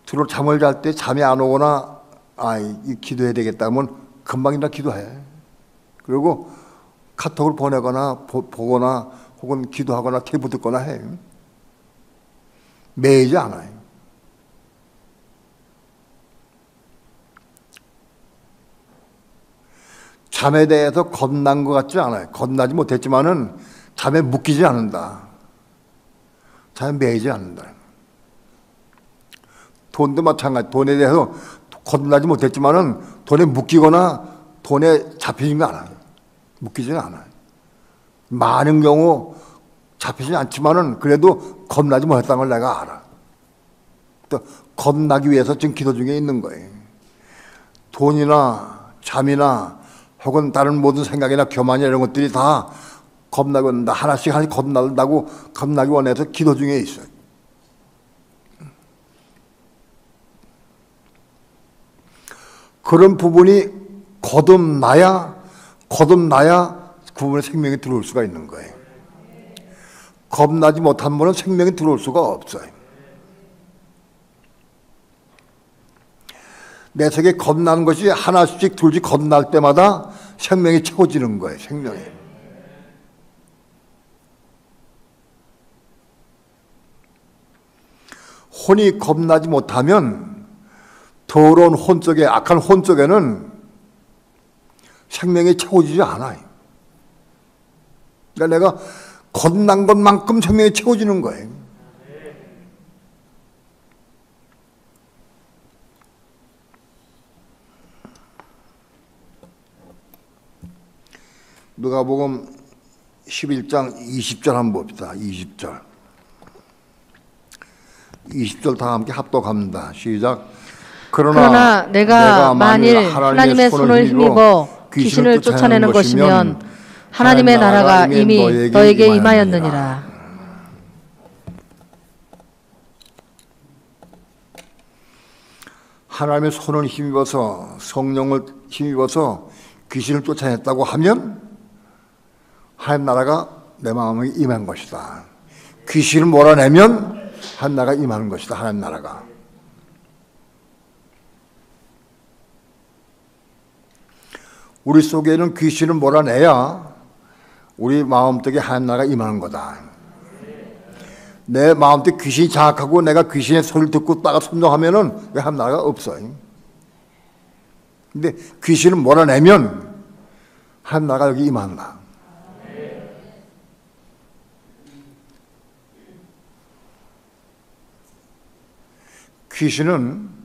주로 잠을 잘 때 잠이 안 오거나 기도해야 되겠다 하면 금방이나 기도해. 그리고 카톡을 보내거나 보거나 혹은 기도하거나 테이프 듣거나 해. 매이지 않아요. 잠에 대해서 겁난 것 같지 않아요. 겁나지 못했지만은 잠에 묶이지 않는다. 잠에 매이지 않는다. 돈도 마찬가지. 돈에 대해서 겁나지 못했지만은 돈에 묶이거나 돈에 잡히지는 않아요. 묶이지는 않아요. 많은 경우 잡히지 않지만은 그래도 겁나지 못했다는 걸 내가 알아. 또 겁나기 위해서 지금 기도 중에 있는 거예요. 돈이나 잠이나 혹은 다른 모든 생각이나 교만이나 이런 것들이 다 겁나고 하나씩 겁난다고 겁나기 원해서 기도 중에 있어요. 그런 부분이 거듭나야 그 부분에 생명이 들어올 수가 있는 거예요. 겁나지 못한 분은 생명이 들어올 수가 없어요. 내 속에 겁나는 것이 하나씩 둘씩 겁날 때마다 생명이 채워지는 거예요. 생명이. 혼이 겁나지 못하면 더러운 혼 속에, 악한 혼 속에는 생명이 채워지지 않아요. 그러니까 내가 겁난 것만큼 생명이 채워지는 거예요. 누가복음 11장 20절 한번 봅시다. 20절 다 함께 합독합니다. 시작. 그러나 내가 만일 하나님의 손을 힘입어 귀신을 쫓아내는 것이면 하나님의 나라가 이미 너에게 임하였느니라. 하나님의 손을 힘입어서 성령을 힘입어서 귀신을 쫓아냈다고 하면 하나님 나라가 내 마음에 임한 것이다. 귀신을 몰아내면 하나님 나라가 임하는 것이다. 하나님 나라가. 우리 속에는 귀신을 몰아내야 우리 마음속에 하나님 나라가 임하는 거다. 내 마음속에 귀신이 장악하고 내가 귀신의 소리를 듣고 따라 순종하면은 하나님 나라가 없어요. 근데 귀신을 몰아내면 하나님 나라가 여기 임한다. 귀신은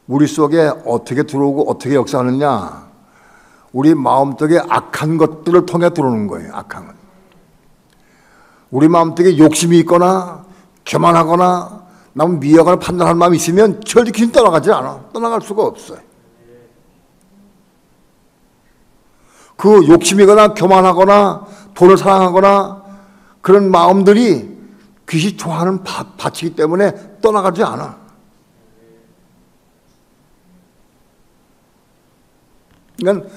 우리 속에 어떻게 들어오고 어떻게 역사하느냐, 우리 마음 속에 악한 것들을 통해 들어오는 거예요. 악한 것. 우리 마음 속에 욕심이 있거나 교만하거나 남 미워하거나 판단할 마음이 있으면 절대 귀신 떠나가지 않아. 떠나갈 수가 없어요. 그 욕심이거나 교만하거나 돈을 사랑하거나 그런 마음들이 귀신이 좋아하는 밭이기 때문에 떠나가지 않아. 그러니까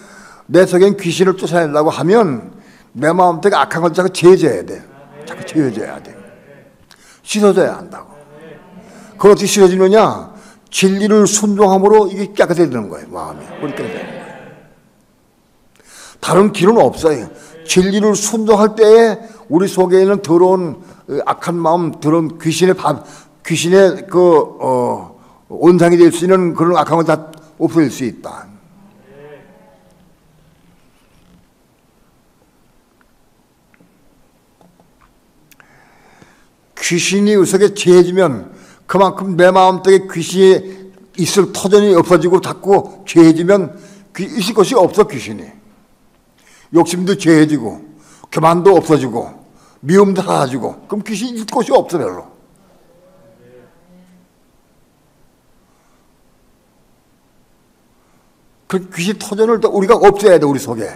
내 속엔 귀신을 쫓아내려고 하면 내 마음속에 악한 걸 자꾸 제어해야 돼. 자꾸 제어해야 돼. 씻어줘야 한다고. 그걸 어떻게 씻어지느냐? 진리를 순종함으로 이게 깨끗해지는 거예요. 마음이. 깨끗해지는 거예요. 다른 길은 없어요. 진리를 순종할 때에 우리 속에 있는 더러운 악한 마음, 더러운 귀신의 온상이 될 수 있는 그런 악한 걸 다 없어질 수 있다. 귀신이 의석에 죄해지면 그만큼 내 마음속에 귀신이 있을 터전이 없어지고 자꾸 죄해지면 있을 것이 없어. 귀신이 욕심도 죄해지고 교만도 없어지고 미움도 사라지고 그럼 귀신이 있을 곳이 없어. 별로. 그 귀신 터전을 우리가 없애야 돼, 우리 속에.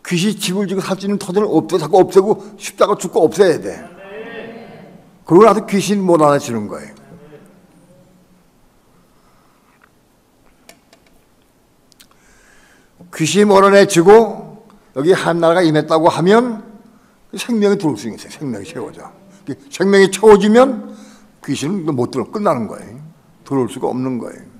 귀신이 집을 지고 살 수 있는 터전을 자꾸 없애고 십자가 죽고 없애야 돼. 그러고 나서 귀신 못 알아주는 거예요. 귀신이 몰아내지고 여기 한나라가 임했다고 하면 생명이 들어올 수 있어요. 생명이 채워져. 생명이 채워지면 귀신은 못 들어, 끝나는 거예요. 들어올 수가 없는 거예요.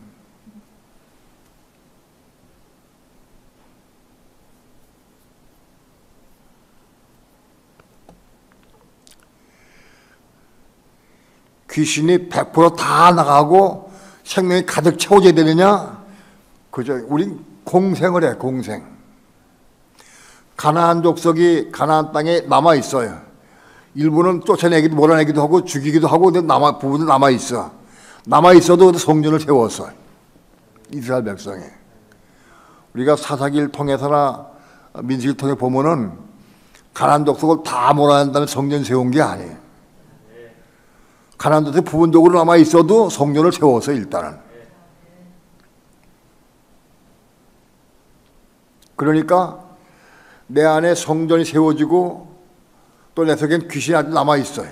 귀신이 100% 다 나가고 생명이 가득 채워져야 되느냐? 그죠? 우린 공생을 해, 공생. 가나안 족속이 가나안 땅에 남아 있어요. 일부는 쫓아내기도 몰아내기도 하고 죽이기도 하고 부분은 남아 있어. 남아 있어도 성전을 세웠어. 이스라엘 백성이. 우리가 사사기를 통해서나 민수기를 통해 보면은 가나안 족속을 다 몰아낸 다음에 성전 세운 게 아니에요. 가나안 족속이 부분적으로 남아 있어도 성전을 세웠어 일단은. 그러니까 내 안에 성전이 세워지고 또 내 속엔 귀신이 아직 남아있어요.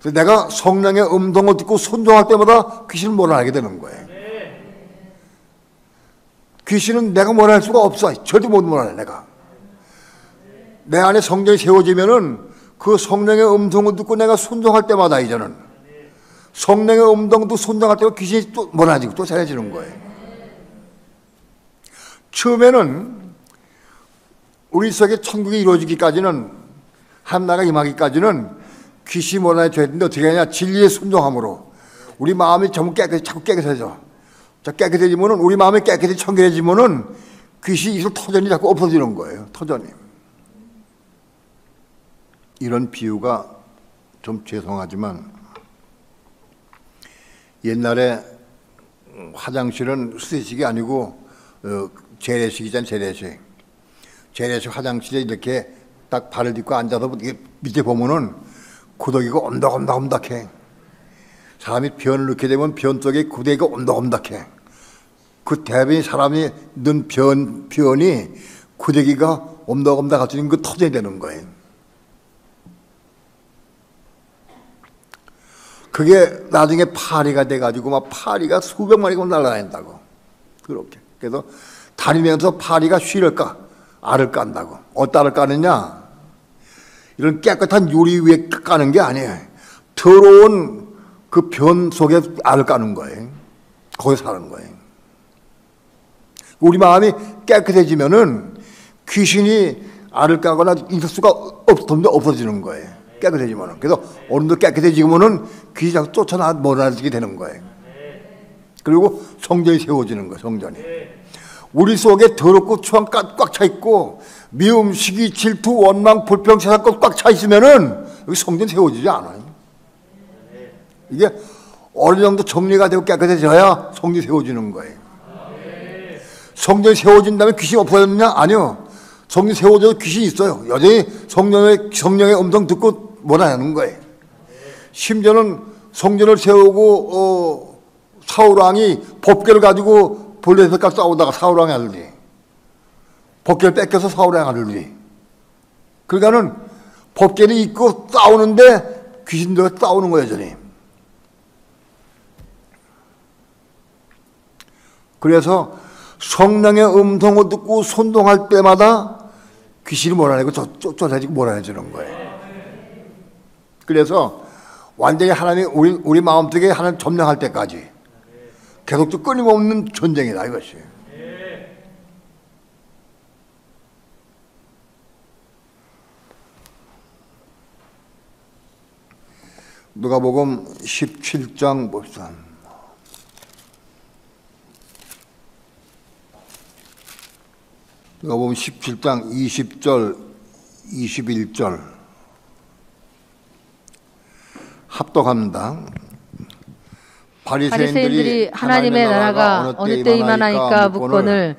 그래서 내가 성령의 음성을 듣고 순종할 때마다 귀신을 몰아내게 되는 거예요. 귀신은 내가 몰아낼 수가 없어. 절대 못 몰아내, 내가. 내 안에 성전이 세워지면은 그 성령의 음성을 듣고 내가 순종할 때마다 이제는 성령의 음성도 순종할 때마다 귀신이 또 몰아내지고 쫓아내지는 거예요. 처음에는 우리 속에 천국이 이루어지기까지는 한나라가 임하기까지는 귀신이 몰아내줘야 되는데 어떻게 하냐? 진리의 순종함으로 우리 마음이 전부 자꾸 깨끗해져. 자, 깨끗해지면은 우리 마음이 깨끗이 청결해지면은 귀신이 있을 터전이 자꾸 없어지는 거예요. 터전이. 이런 비유가 좀 죄송하지만 옛날에 화장실은 수세식이 아니고 재래식이잖아요. 재래식 화장실에 이렇게 딱 발을 딛고 앉아서 밑에 보면은 구더기가 엄덕엄덕해. 사람이 변을 넣게 되면 변 속에 구더기가 엄덕엄덕해. 그 대변이 사람이 넣은 변이 구더기가 엄덕엄덕할 수 있는 그 터져야 되는 거예요. 그게 나중에 파리가 돼가지고 막 파리가 수백 마리가 날아다닌다고. 그렇게. 그래서 다니면서 파리가 쉬를 까, 알을 깐다고. 어디다 알을 까느냐? 이런 깨끗한 유리 위에 까는 게 아니에요. 더러운 그 변 속에 알을 까는 거예요. 거기 사는 거예요. 우리 마음이 깨끗해지면은 귀신이 알을 까거나 있을 수가 없어지는 거예요. 깨끗해지면은. 그래서 어른도 깨끗해지면은 귀신이 자꾸 쫓아나 몰아내게 되는 거예요. 그리고 성전이 세워지는 거예요. 성전이. 우리 속에 더럽고 추한 꽉 차 있고 미움, 시기, 질투, 원망, 불평, 세상껏 꽉 차 있으면은 여기 성전 세워지지 않아요. 이게 어느 정도 정리가 되고 깨끗해져야 성전이 세워지는 거예요. 성전이 세워진 다음에 귀신이 없어졌느냐? 아니요. 성전이 세워져도 귀신이 있어요. 여전히 성령의 음성 듣고 몰아내는 거예요. 심지어는 성전을 세우고 사울왕이 법궤를 가지고 블레셋과 싸우다가 사울왕의 아들이 법궤를 뺏겨서 사울왕의 아들이 그러니까는 법궤를 입고 싸우는데 귀신들과 싸우는 거예요. 여전히. 그래서 성령의 음성을 듣고 순종할 때마다 귀신이 몰아내고 쫓아내지고 몰아내주는 거예요. 그래서 완전히 하나님이 우리 마음속에 하나님 점령할 때까지 계속 끊임없는 전쟁이다 이것이. 누가복음 17장 봅시다. 누가복음 17장 20절 21절 합독합니다. 바리새인들이 하나님의 나라가 어느 때 임하나이까 묻거늘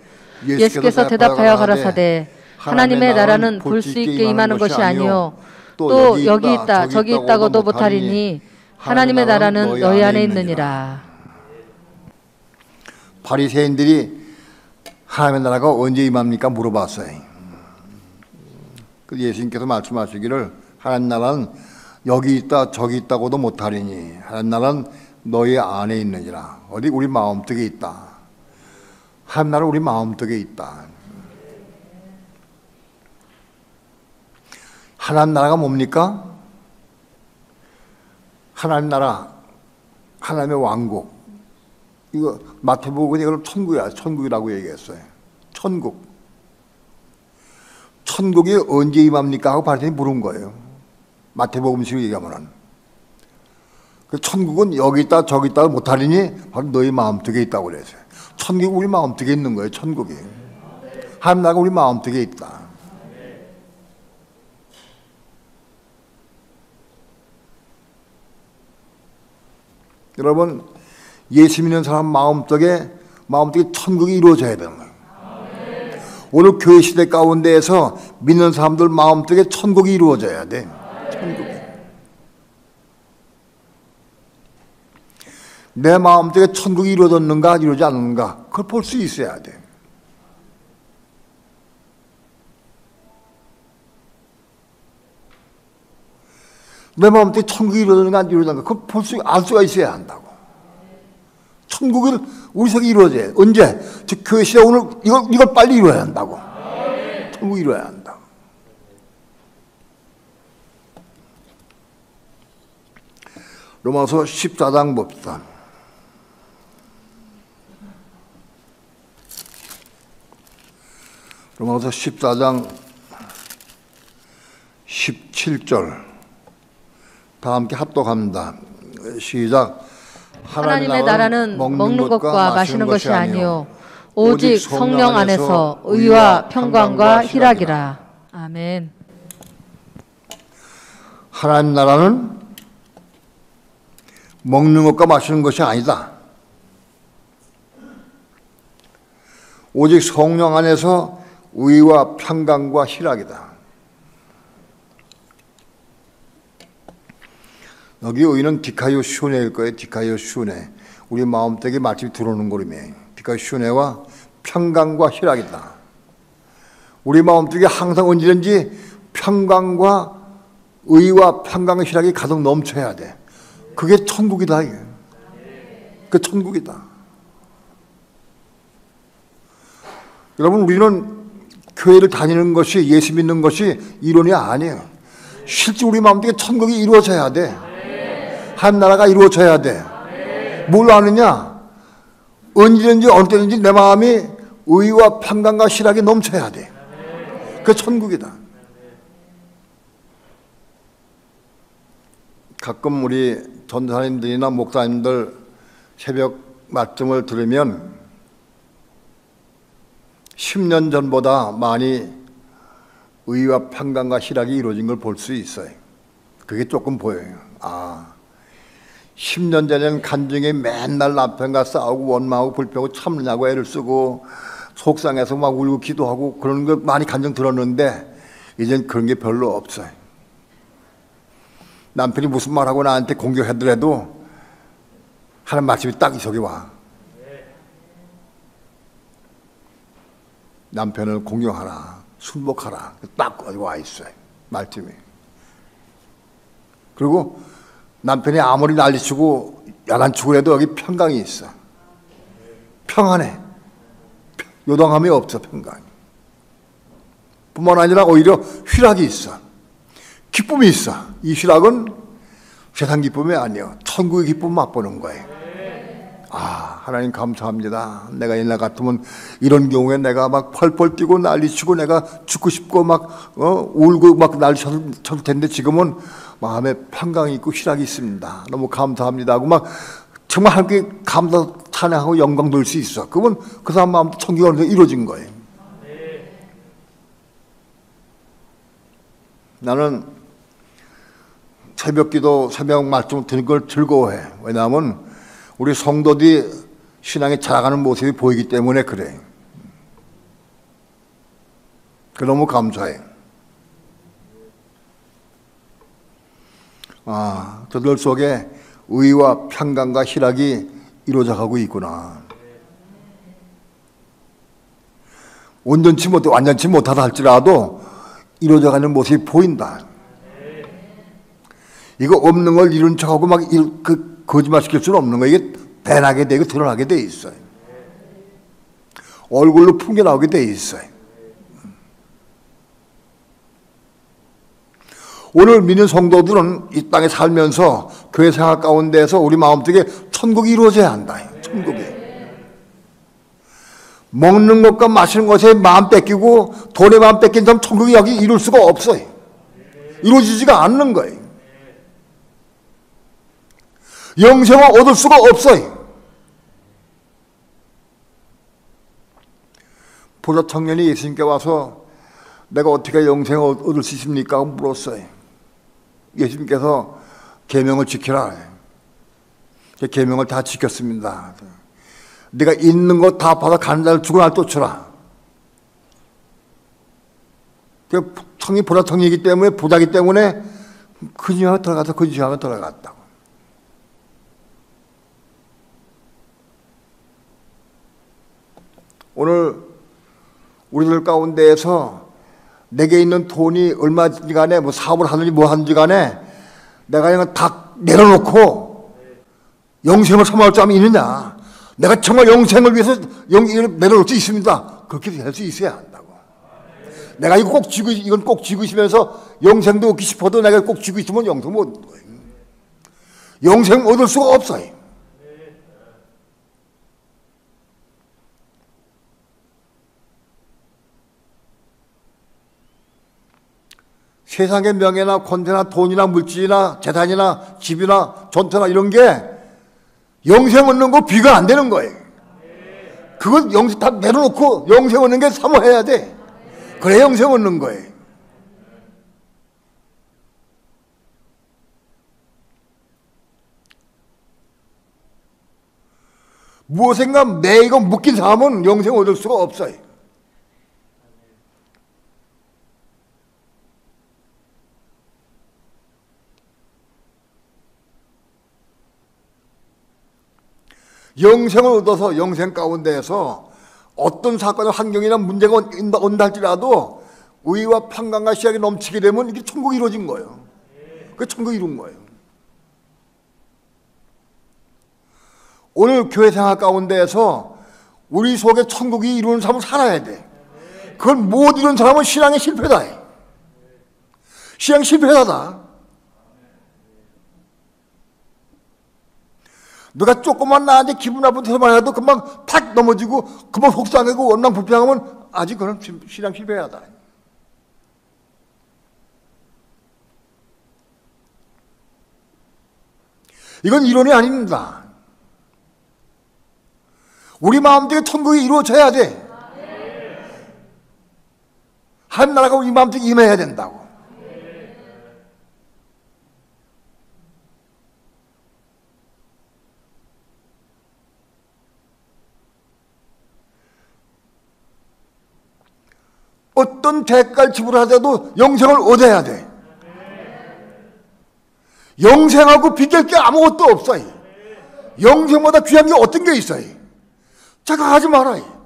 예수께서 대답하여 가라사대 하나님의 나라는 볼 수 있게 임하는 것이 아니요 또 여기 있다 저기 있다고도 못하리니 하나님의 나라는 너희 안에 있느니라. 바리새인들이 하나님의 나라가 언제 임합니까? 물어봤어요. 그 예수님께서 말씀하시기를 하나님 나라는 여기 있다 저기 있다고도 못하리니 하나님 나라는 너희 안에 있느니라. 어디? 우리 마음속에 있다. 하나님 나라는 우리 마음속에 있다. 하나님 나라가 뭡니까? 하나님 나라, 하나님의 왕국. 이거 마태복음에 이걸 천국이야. 천국이라고 얘기했어요. 천국. 천국이 언제 임합니까? 하고 바리새인이 물은 거예요. 마태복음식으로 얘기하면은. 그 천국은 여기 있다 저기 있다 못하리니 바로 너희 마음속에 있다고 그랬어요. 천국이 우리 마음속에 있는 거예요. 천국이. 하나님 나라가 우리 마음속에 있다. 여러분, 예수 믿는 사람 마음속에 천국이 이루어져야 되는 거예요. 오늘 교회 시대 가운데에서 믿는 사람들 마음속에 천국이 이루어져야 돼. 천국이. 내 마음속에 천국이 이루어졌는가 이루어지지 않는가 그걸 볼 수 있어야 돼. 내 마음속에 천국이 이루어졌는가 안 이루어졌는가 그걸 알 수가 있어야 한다고. 천국을 우리 속에 이루어져야 돼. 언제? 저 교회 시대 오늘 이걸 빨리 이루어야 한다고. 천국이 이루어야 한다고. 로마서 14장 봅시다. 로마서 14장 17절 다 함께 합독합니다. 시작. 하나님의 나라는 먹는 것과 마시는 것이 아니요 오직 성령 안에서 의와 평강과 희락이라. 아멘. 하나님 나라는 먹는 것과 마시는 것이 아니다. 오직 성령 안에서 의와 평강과 희락이다. 여기 의는 디카이오슈네일 거예요. 디카이오슈네. 우리 마음속에 마치 들어오는 거름이에요. 디카이오슈네와 평강과 희락이다. 우리 마음속에 항상 언제든지 평강과 의와 평강과 희락이 가득 넘쳐야 돼. 그게 천국이다. 그 천국이다. 여러분, 우리는 교회를 다니는 것이, 예수 믿는 것이 이론이 아니에요. 실제 우리 마음속에 천국이 이루어져야 돼. 한 나라가 이루어져야 돼. 뭘 아느냐? 언제든지 어느 때든지 내 마음이 의와 평강과 희락이 넘쳐야 돼. 그 천국이다. 가끔 우리 전도사님들이나 목사님들 새벽 말씀을 들으면 10년 전보다 많이 의와 평강과 희락이 이루어진 걸 볼 수 있어요. 그게 조금 보여요. 10년 전에는 간증에 맨날 남편과 싸우고 원망하고 불평하고 참느냐고 애를 쓰고 속상해서 막 울고 기도하고 그런 거 많이 간증 들었는데 이젠 그런 게 별로 없어요. 남편이 무슨 말하고 나한테 공격하더라도 하는 말씀이 딱 이 속에 와. 남편을 공경하라, 순복하라, 딱 와 있어요. 말씀이. 그리고 남편이 아무리 난리치고 야단치고 해도 여기 평강이 있어. 평안해. 요동함이 없어. 평강이. 뿐만 아니라 오히려 희락이 있어. 기쁨이 있어. 이 희락은 세상 기쁨이 아니에요. 천국의 기쁨 맛보는 거예요. 하나님 감사합니다. 내가 옛날 같으면 이런 경우에 내가 막 펄펄 뛰고 난리치고 내가 죽고 싶고 막 울고 막 난리쳤을 텐데 지금은 마음에 평강이 있고 희락이 있습니다. 너무 감사합니다 하고 막 정말 함께 감사 찬양하고 영광 돌 수 있어. 그건 그 사람 마음 천국이 어느 정도 이루어진 거예요. 나는 새벽기도 새벽 말씀 듣는 걸 즐거워해. 왜냐하면 우리 성도들이 신앙에 자라가는 모습이 보이기 때문에 그래. 그 너무 감사해. 저들 속에 의와 평강과 희락이 이루어져 가고 있구나. 완전치 못하다 할지라도 이루어져가는 모습이 보인다. 이거 없는 걸 이룬 척하고 막 거짓말 시킬 수는 없는 거예요. 이게 배나게 되고 드러나게 돼 있어요. 얼굴로 풍겨 나오게 돼 있어요. 오늘 믿는 성도들은 이 땅에 살면서 교회 생활 가운데에서 우리 마음속에 천국이 이루어져야 한다. 천국이. 먹는 것과 마시는 것에 마음 뺏기고 돈에 마음 뺏긴 사람 천국이 여기 이룰 수가 없어요. 이루어지지가 않는 거예요. 영생을 얻을 수가 없어요. 보좌 청년이 예수님께 와서 내가 어떻게 영생을 얻을 수 있습니까? 물었어요. 예수님께서 계명을 지키라. 계명을 다 지켰습니다. 네가 있는 거 다 받아 가는 자를 죽은 날 쫓으라. 청이 보좌 청이기 때문에 부자기 때문에 그 지하가 들어가서 그 지하가 들어갔다고. 오늘 우리들 가운데에서 내게 있는 돈이 얼마인지 간에 뭐 사업을 하든지 뭐 하든지 간에 내가 그냥 다 내려놓고 영생을 소망할 자람이 있느냐. 내가 정말 영생을 위해서 내려놓을 수 있습니다. 그렇게 될 수 있어야 한다고. 내가 이건 꼭 쥐고 있으면서 영생도 얻기 싶어도 내가 꼭 쥐고 있으면 영생 못 얻는 거예요. 영생 얻을 수가 없어요. 세상의 명예나 권세나 돈이나 물질이나 재산이나 집이나 전투나 이런 게 영생 얻는 거 비가 안 되는 거예요. 그건 영생 다 내려놓고 영생 얻는 게 사모해야 돼. 그래 영생 얻는 거예요. 무엇인가 매이고 묶인 사람은 영생 얻을 수가 없어요. 영생을 얻어서 영생 가운데에서 어떤 사건의 환경이나 문제가 온다 할지라도 의와 평강과 희락이 넘치게 되면 이게 천국이 이루어진 거예요. 그게 천국이 이룬 거예요. 오늘 교회 생활 가운데에서 우리 속에 천국이 이루는 삶을 살아야 돼. 그걸 못 이룬 사람은 신앙의 실패다. 신앙 실패다. 누가 조금만 나한테 기분 나쁜 데만 해도 금방 탁 넘어지고 금방 속상하고 원망 불평하면 아직 그건 신앙 실패하다. 이건 이론이 아닙니다. 우리 마음속에 천국이 이루어져야 돼. 하나님 나라가 우리 마음속에 임해야 된다고. 어떤 대가를 지불하더라도 영생을 얻어야 돼. 영생하고 비교할 게 아무것도 없어요. 영생보다 귀한 게 어떤 게 있어요? 자각하지 말아요.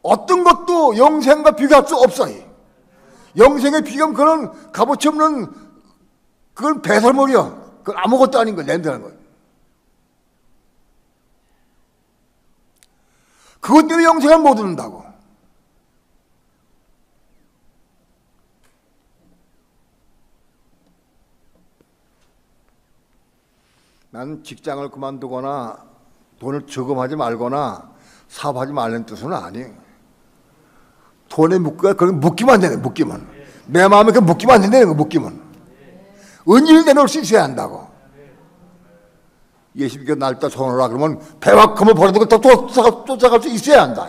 어떤 것도 영생과 비교할 수 없어요. 영생의 비교는 그건 값어치 없는 그건 배설물이야. 그건 아무것도 아닌 거야. 냄새나는 거야. 그것 때문에 영생을 못 얻는다고. 난 직장을 그만두거나 돈을 저금하지 말거나 사업하지 말라는 뜻은 아니에요. 돈에 묶이면 되네, 묶이면. 내 마음에 그 묶이면 안 된다는 거, 묶이면. 은인을 내놓을 수 있어야 한다고. 예수님께 날짜 손을 하라 그러면 배와 금을 버려두고 또 쫓아갈 수 있어야 한다.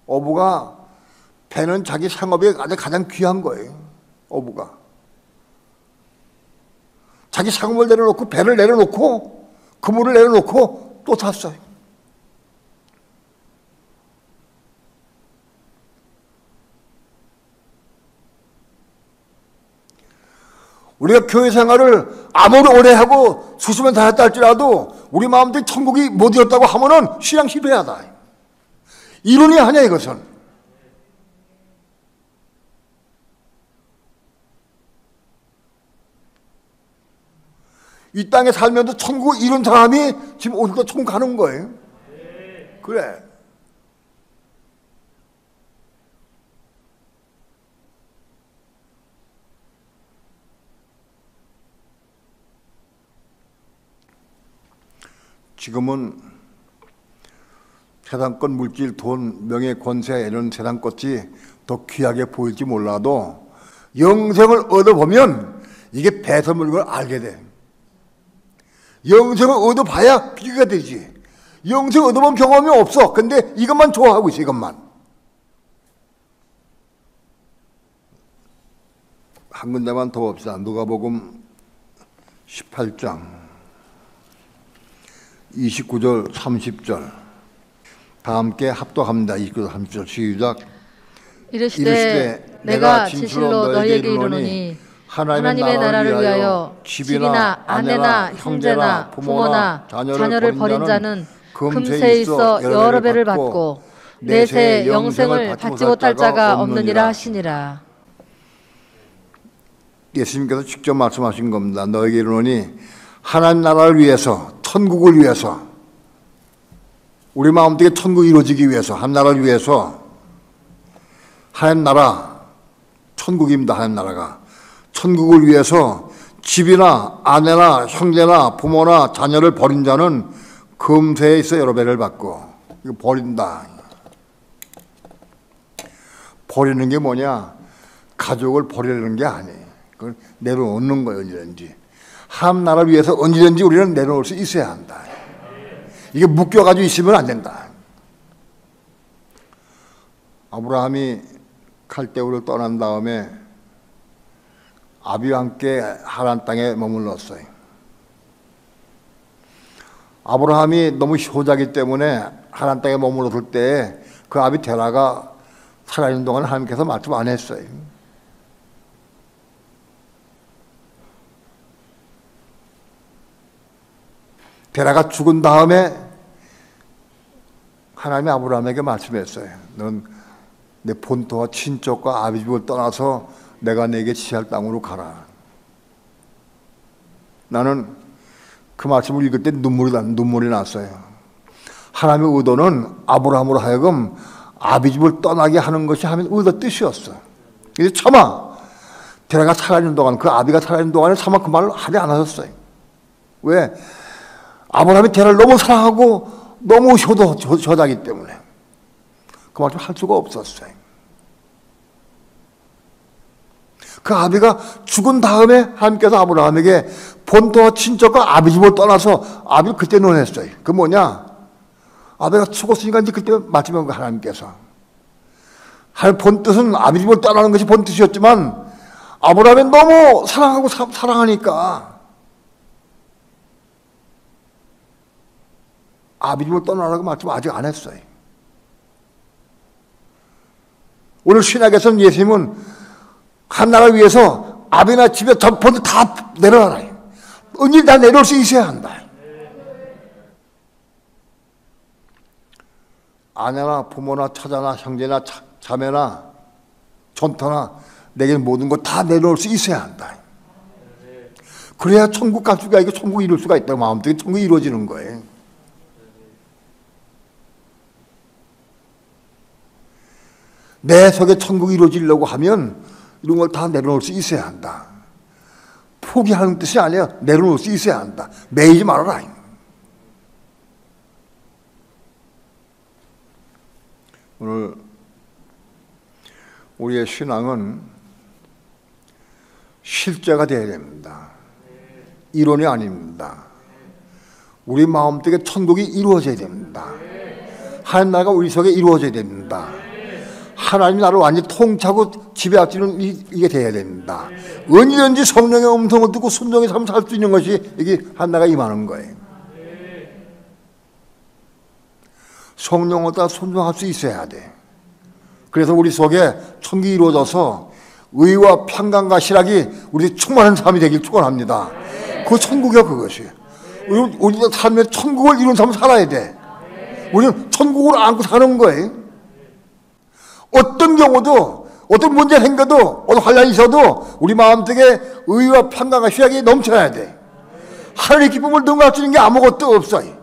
어부가 배는 자기 상업이 가장 귀한 거예요. 어부가 자기 상업을 내려놓고 배를 내려놓고 그물을 내려놓고 또 탔어요. 우리가 교회 생활을 아무리 오래 하고 수십 년 다 했다 할지라도 우리 마음대로 천국이 못 이뤘다고 하면은 신앙 실패하다. 이론이 아니야, 이것은. 이 땅에 살면서 천국을 이룬 사람이 지금 오늘도 천국 가는 거예요. 그래. 지금은 세상권, 물질, 돈, 명예, 권세 이런 세상 것이 더 귀하게 보일지 몰라도 영생을 얻어보면 이게 배설물인 걸 알게 돼. 영생을 얻어봐야 비교가 되지. 영생을 얻어본 경험이 없어. 근데 이것만 좋아하고 있어, 이것만. 한 군데만 더 봅시다. 누가복음 18장 29절 30절 다 함께 합독합니다. 29절 30절 시작. 이르시되 내가 진실로 너희에게 이르노니 하나님의 나라를 위하여 집이나 아내나 형제나 부모나 자녀를 버린 자는 금세에 있어 여러 배를 받고 내세 영생을 받지 못할 자가 없느니라 하시니라. 예수님께서 직접 말씀하신 겁니다. 너에게 이르노니 하나님 나라를 위해서, 천국을 위해서, 우리 마음속에 천국이 이루어지기 위해서, 하나님 나라를 위해서, 하나님 나라, 천국입니다. 하나님 나라가. 천국을 위해서 집이나 아내나 형제나 부모나 자녀를 버린 자는 금세에 있어 여러 배를 받고. 이거 버린다. 버리는 게 뭐냐? 가족을 버리는 게 아니에요. 그걸 내려놓는 거예요. 언제든지. 하나님 나라를 위해서 언제든지 우리는 내려놓을 수 있어야 한다. 이게 묶여가지고 있으면 안 된다. 아브라함이 칼데우를 떠난 다음에 아비와 함께 하란 땅에 머물렀어요. 아브라함이 너무 효자기 때문에 하란 땅에 머물렀을 때 그 아비 데라가 살아있는 동안 하나님께서 말씀 안 했어요. 데라가 죽은 다음에 하나님이 아브라함에게 말씀했어요. 넌 내 본토와 친족과 아비 집을 떠나서 내가 내게 지시할 땅으로 가라. 나는 그 말씀을 읽을 때 눈물이 났어요. 하나님의 의도는 아브라함으로 하여금 아비 집을 떠나게 하는 것이 하나님의 의도 뜻이었어. 그래서 차마 데라가 살아있는 동안, 그 아비가 살아있는 동안에 차마 그 말을 하지 않았어요. 왜? 아브라함이 데라를 너무 사랑하고 너무 효자기 때문에 그 말을 할 수가 없었어요. 그 아비가 죽은 다음에 하나님께서 아브라함에게 본토와 친척과 아비 집을 떠나서 아비를 그때 논했어요. 그 뭐냐? 아비가 죽었으니까 이제 그때 마지막에 하나님께서 할 본뜻은 아비 집을 떠나는 것이 본뜻이었지만 아브라함이 너무 사랑하고 사랑하니까 아비 집을 떠나라고 말씀 아직 안 했어요. 오늘 신약에서는 예수님은 한 나라를 위해서 아비나 집에 본토 다 내려놔라. 언제 다 내려올 수 있어야 한다. 아내나 부모나 처자나 형제나 자매나 전터나 내게 모든 것 다 내려올 수 있어야 한다. 그래야 천국 갈 수가 있고 천국 이룰 수가 있다. 마음속에 천국이 이루어지는 거예요. 내 속에 천국이 이루어지려고 하면 이런 걸 다 내려놓을 수 있어야 한다. 포기하는 뜻이 아니라 내려놓을 수 있어야 한다. 매이지 말아라. 오늘 우리의 신앙은 실제가 되어야 됩니다. 이론이 아닙니다. 우리 마음속에 천국이 이루어져야 됩니다. 하나님 나라가 우리 속에 이루어져야 됩니다. 하나님이 나를 완전히 통치하고 지배하시는 이게 돼야 됩니다. 언제든지 성령의 음성을 듣고 순종의 삶을 살 수 있는 것이 이게 하나가 임하는 거예요. 성령을 따라 순종할 수 있어야 돼. 그래서 우리 속에 천국이 이루어져서 의와 평강과 실학이 우리 충만한 삶이 되길 축원합니다. 그 천국이야 그것이. 우리가 삶에 천국을 이룬 삶을 살아야 돼. 우리는 천국을 안고 사는 거예요. 어떤 경우도 어떤 문제가 생겨도 어떤 환란이 있어도 우리 마음속에 의와 평강과 실학이 넘쳐나야 돼. 하늘의 기쁨을 능가할 수 있는 게 아무것도 없어요.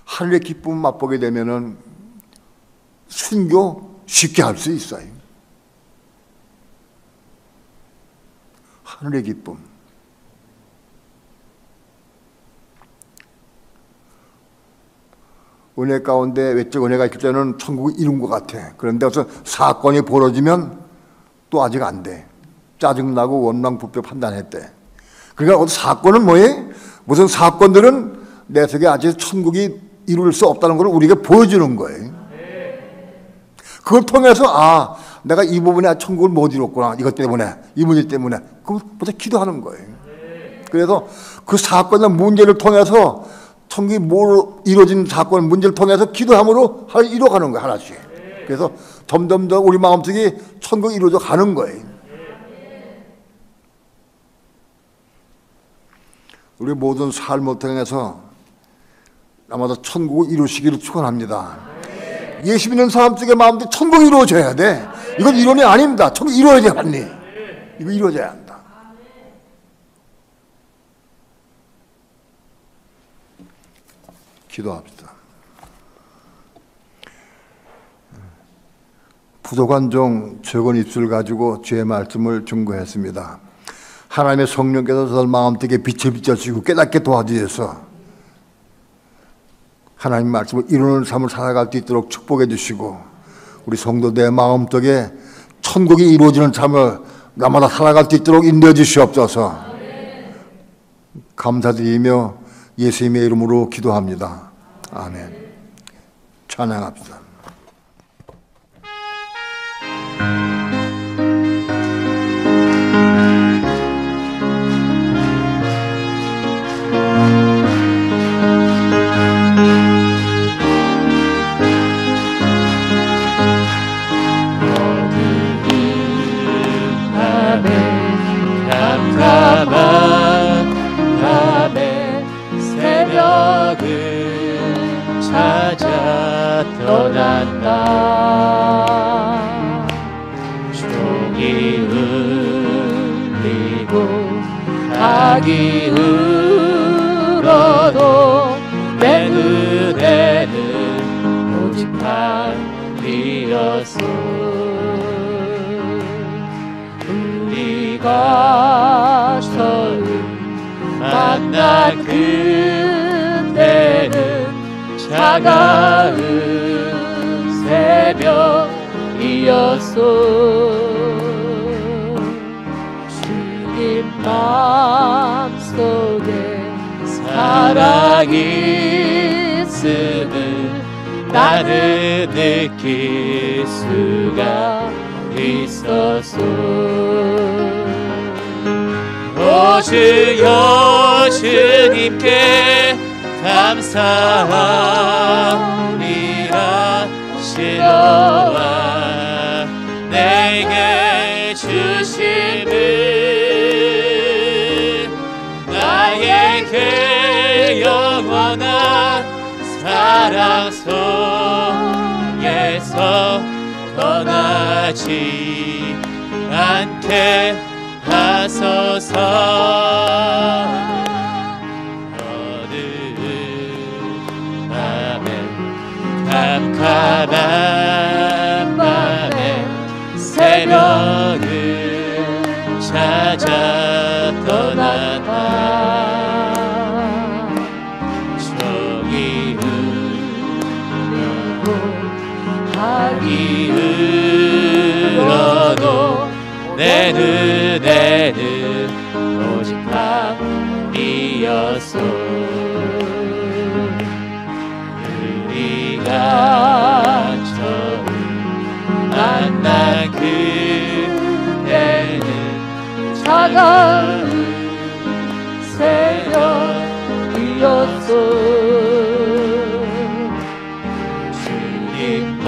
하늘의 기쁨을 맛보게 되면은 순교 쉽게 할 수 있어요. 하늘의 기쁨. 은혜 가운데 외적 은혜가 있을 때는 천국이 이룬 것 같아. 그런데 어서 사건이 벌어지면 또 아직 안 돼. 짜증나고 원망 부패 판단했대. 그러니까 사건은 뭐예요? 무슨 사건들은 내 속에 아직 천국이 이룰 수 없다는 걸 우리에게 보여주는 거예요. 그걸 통해서 내가 이 부분에 천국을 못 이뤘구나. 이것 때문에, 이 문제 때문에. 그것부터 기도하는 거예요. 그래서 그 사건의 문제를 통해서 천국이 뭘 이루어진 사건, 문제를 통해서 기도함으로 이뤄가는 거예요. 하나씩. 그래서 점점 더 우리 마음속에 천국이 이루어져 가는 거예요. 우리 모든 삶을 통해서 아마도 천국을 이루시기를 축원합니다. 예수 믿는 사람 속의 마음도 천국이 이루어져야 돼. 이건 이론이 아닙니다. 천국 이루어져야 한니. 이거 이루어져야 한다. 기도합시다. 부족한 종 적은 입술 가지고 주의 말씀을 증거했습니다. 하나님의 성령께서 저들 마음속에 빛을 비춰주시고 깨닫게 도와주셔서 하나님 말씀을 이루는 삶을 살아갈 수 있도록 축복해 주시고 우리 성도들의 마음속에 천국이 이루어지는 삶을 나마다 살아갈 수 있도록 인도해 주시옵소서. 감사드리며 예수님의 이름으로 기도합니다. 아멘. 찬양합시다. 떠난다. 종이 울리고 닭이 울어도 내 눈에는 오직 하늘이었소. 우리가 처음 만난 그때는 차가운 새벽이었소. 주님 마음속에 사랑이 있음을 나는 느낄 수가 있었소. 오 주여 주님께 감사하리라. 실로와 내게 주심을 나에게 영원한 사랑 속에서 떠나지 않게 하소서. 캄캄한 밤에 새벽을 찾아 떠났다. 종이 울리고 닭이 울어도 내 눈에는 오직 밤이었소. 처음 만난 그때는 차가운 새벽이었소. 주님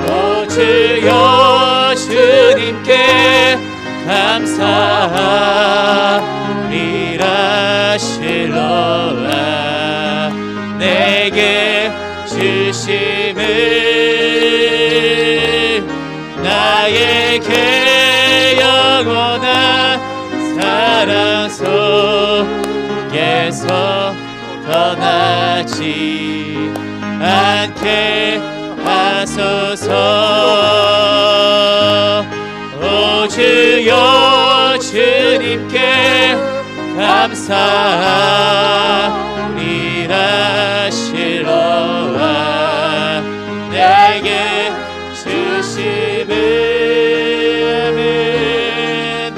오 주여 주님께 감사하리라 실로와 내게 주심을 나에게 영원한 사랑 속에서 떠나지 않게 하소서. 오 주여 주님께 감사하리라 실로와 내게 주심을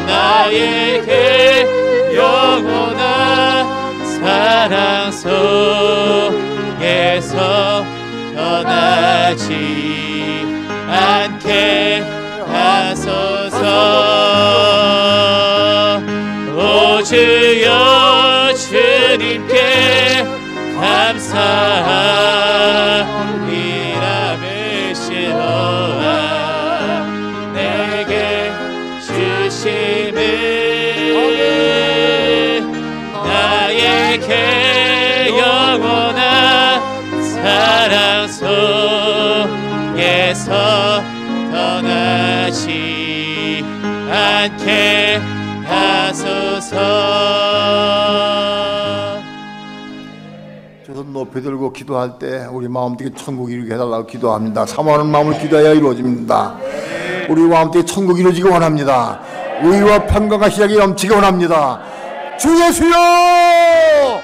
나에게 영원한 사랑 속에서 떠나지 않게 하소서. 오 주여 주님께 감사하리라 메시로와 내게 주심을 나에게 영원한 사랑 속에서 떠나지 않게 하소서. 저손 높이 들고 기도할 때 우리 마음속에 천국이 이루게 해달라고 기도합니다. 사모하는 마음을 기도해야 이루어집니다. 우리 마음속에 천국이 이루어지기 원합니다. 의와 평강과 희락이 넘치기 원합니다. 주 예수여!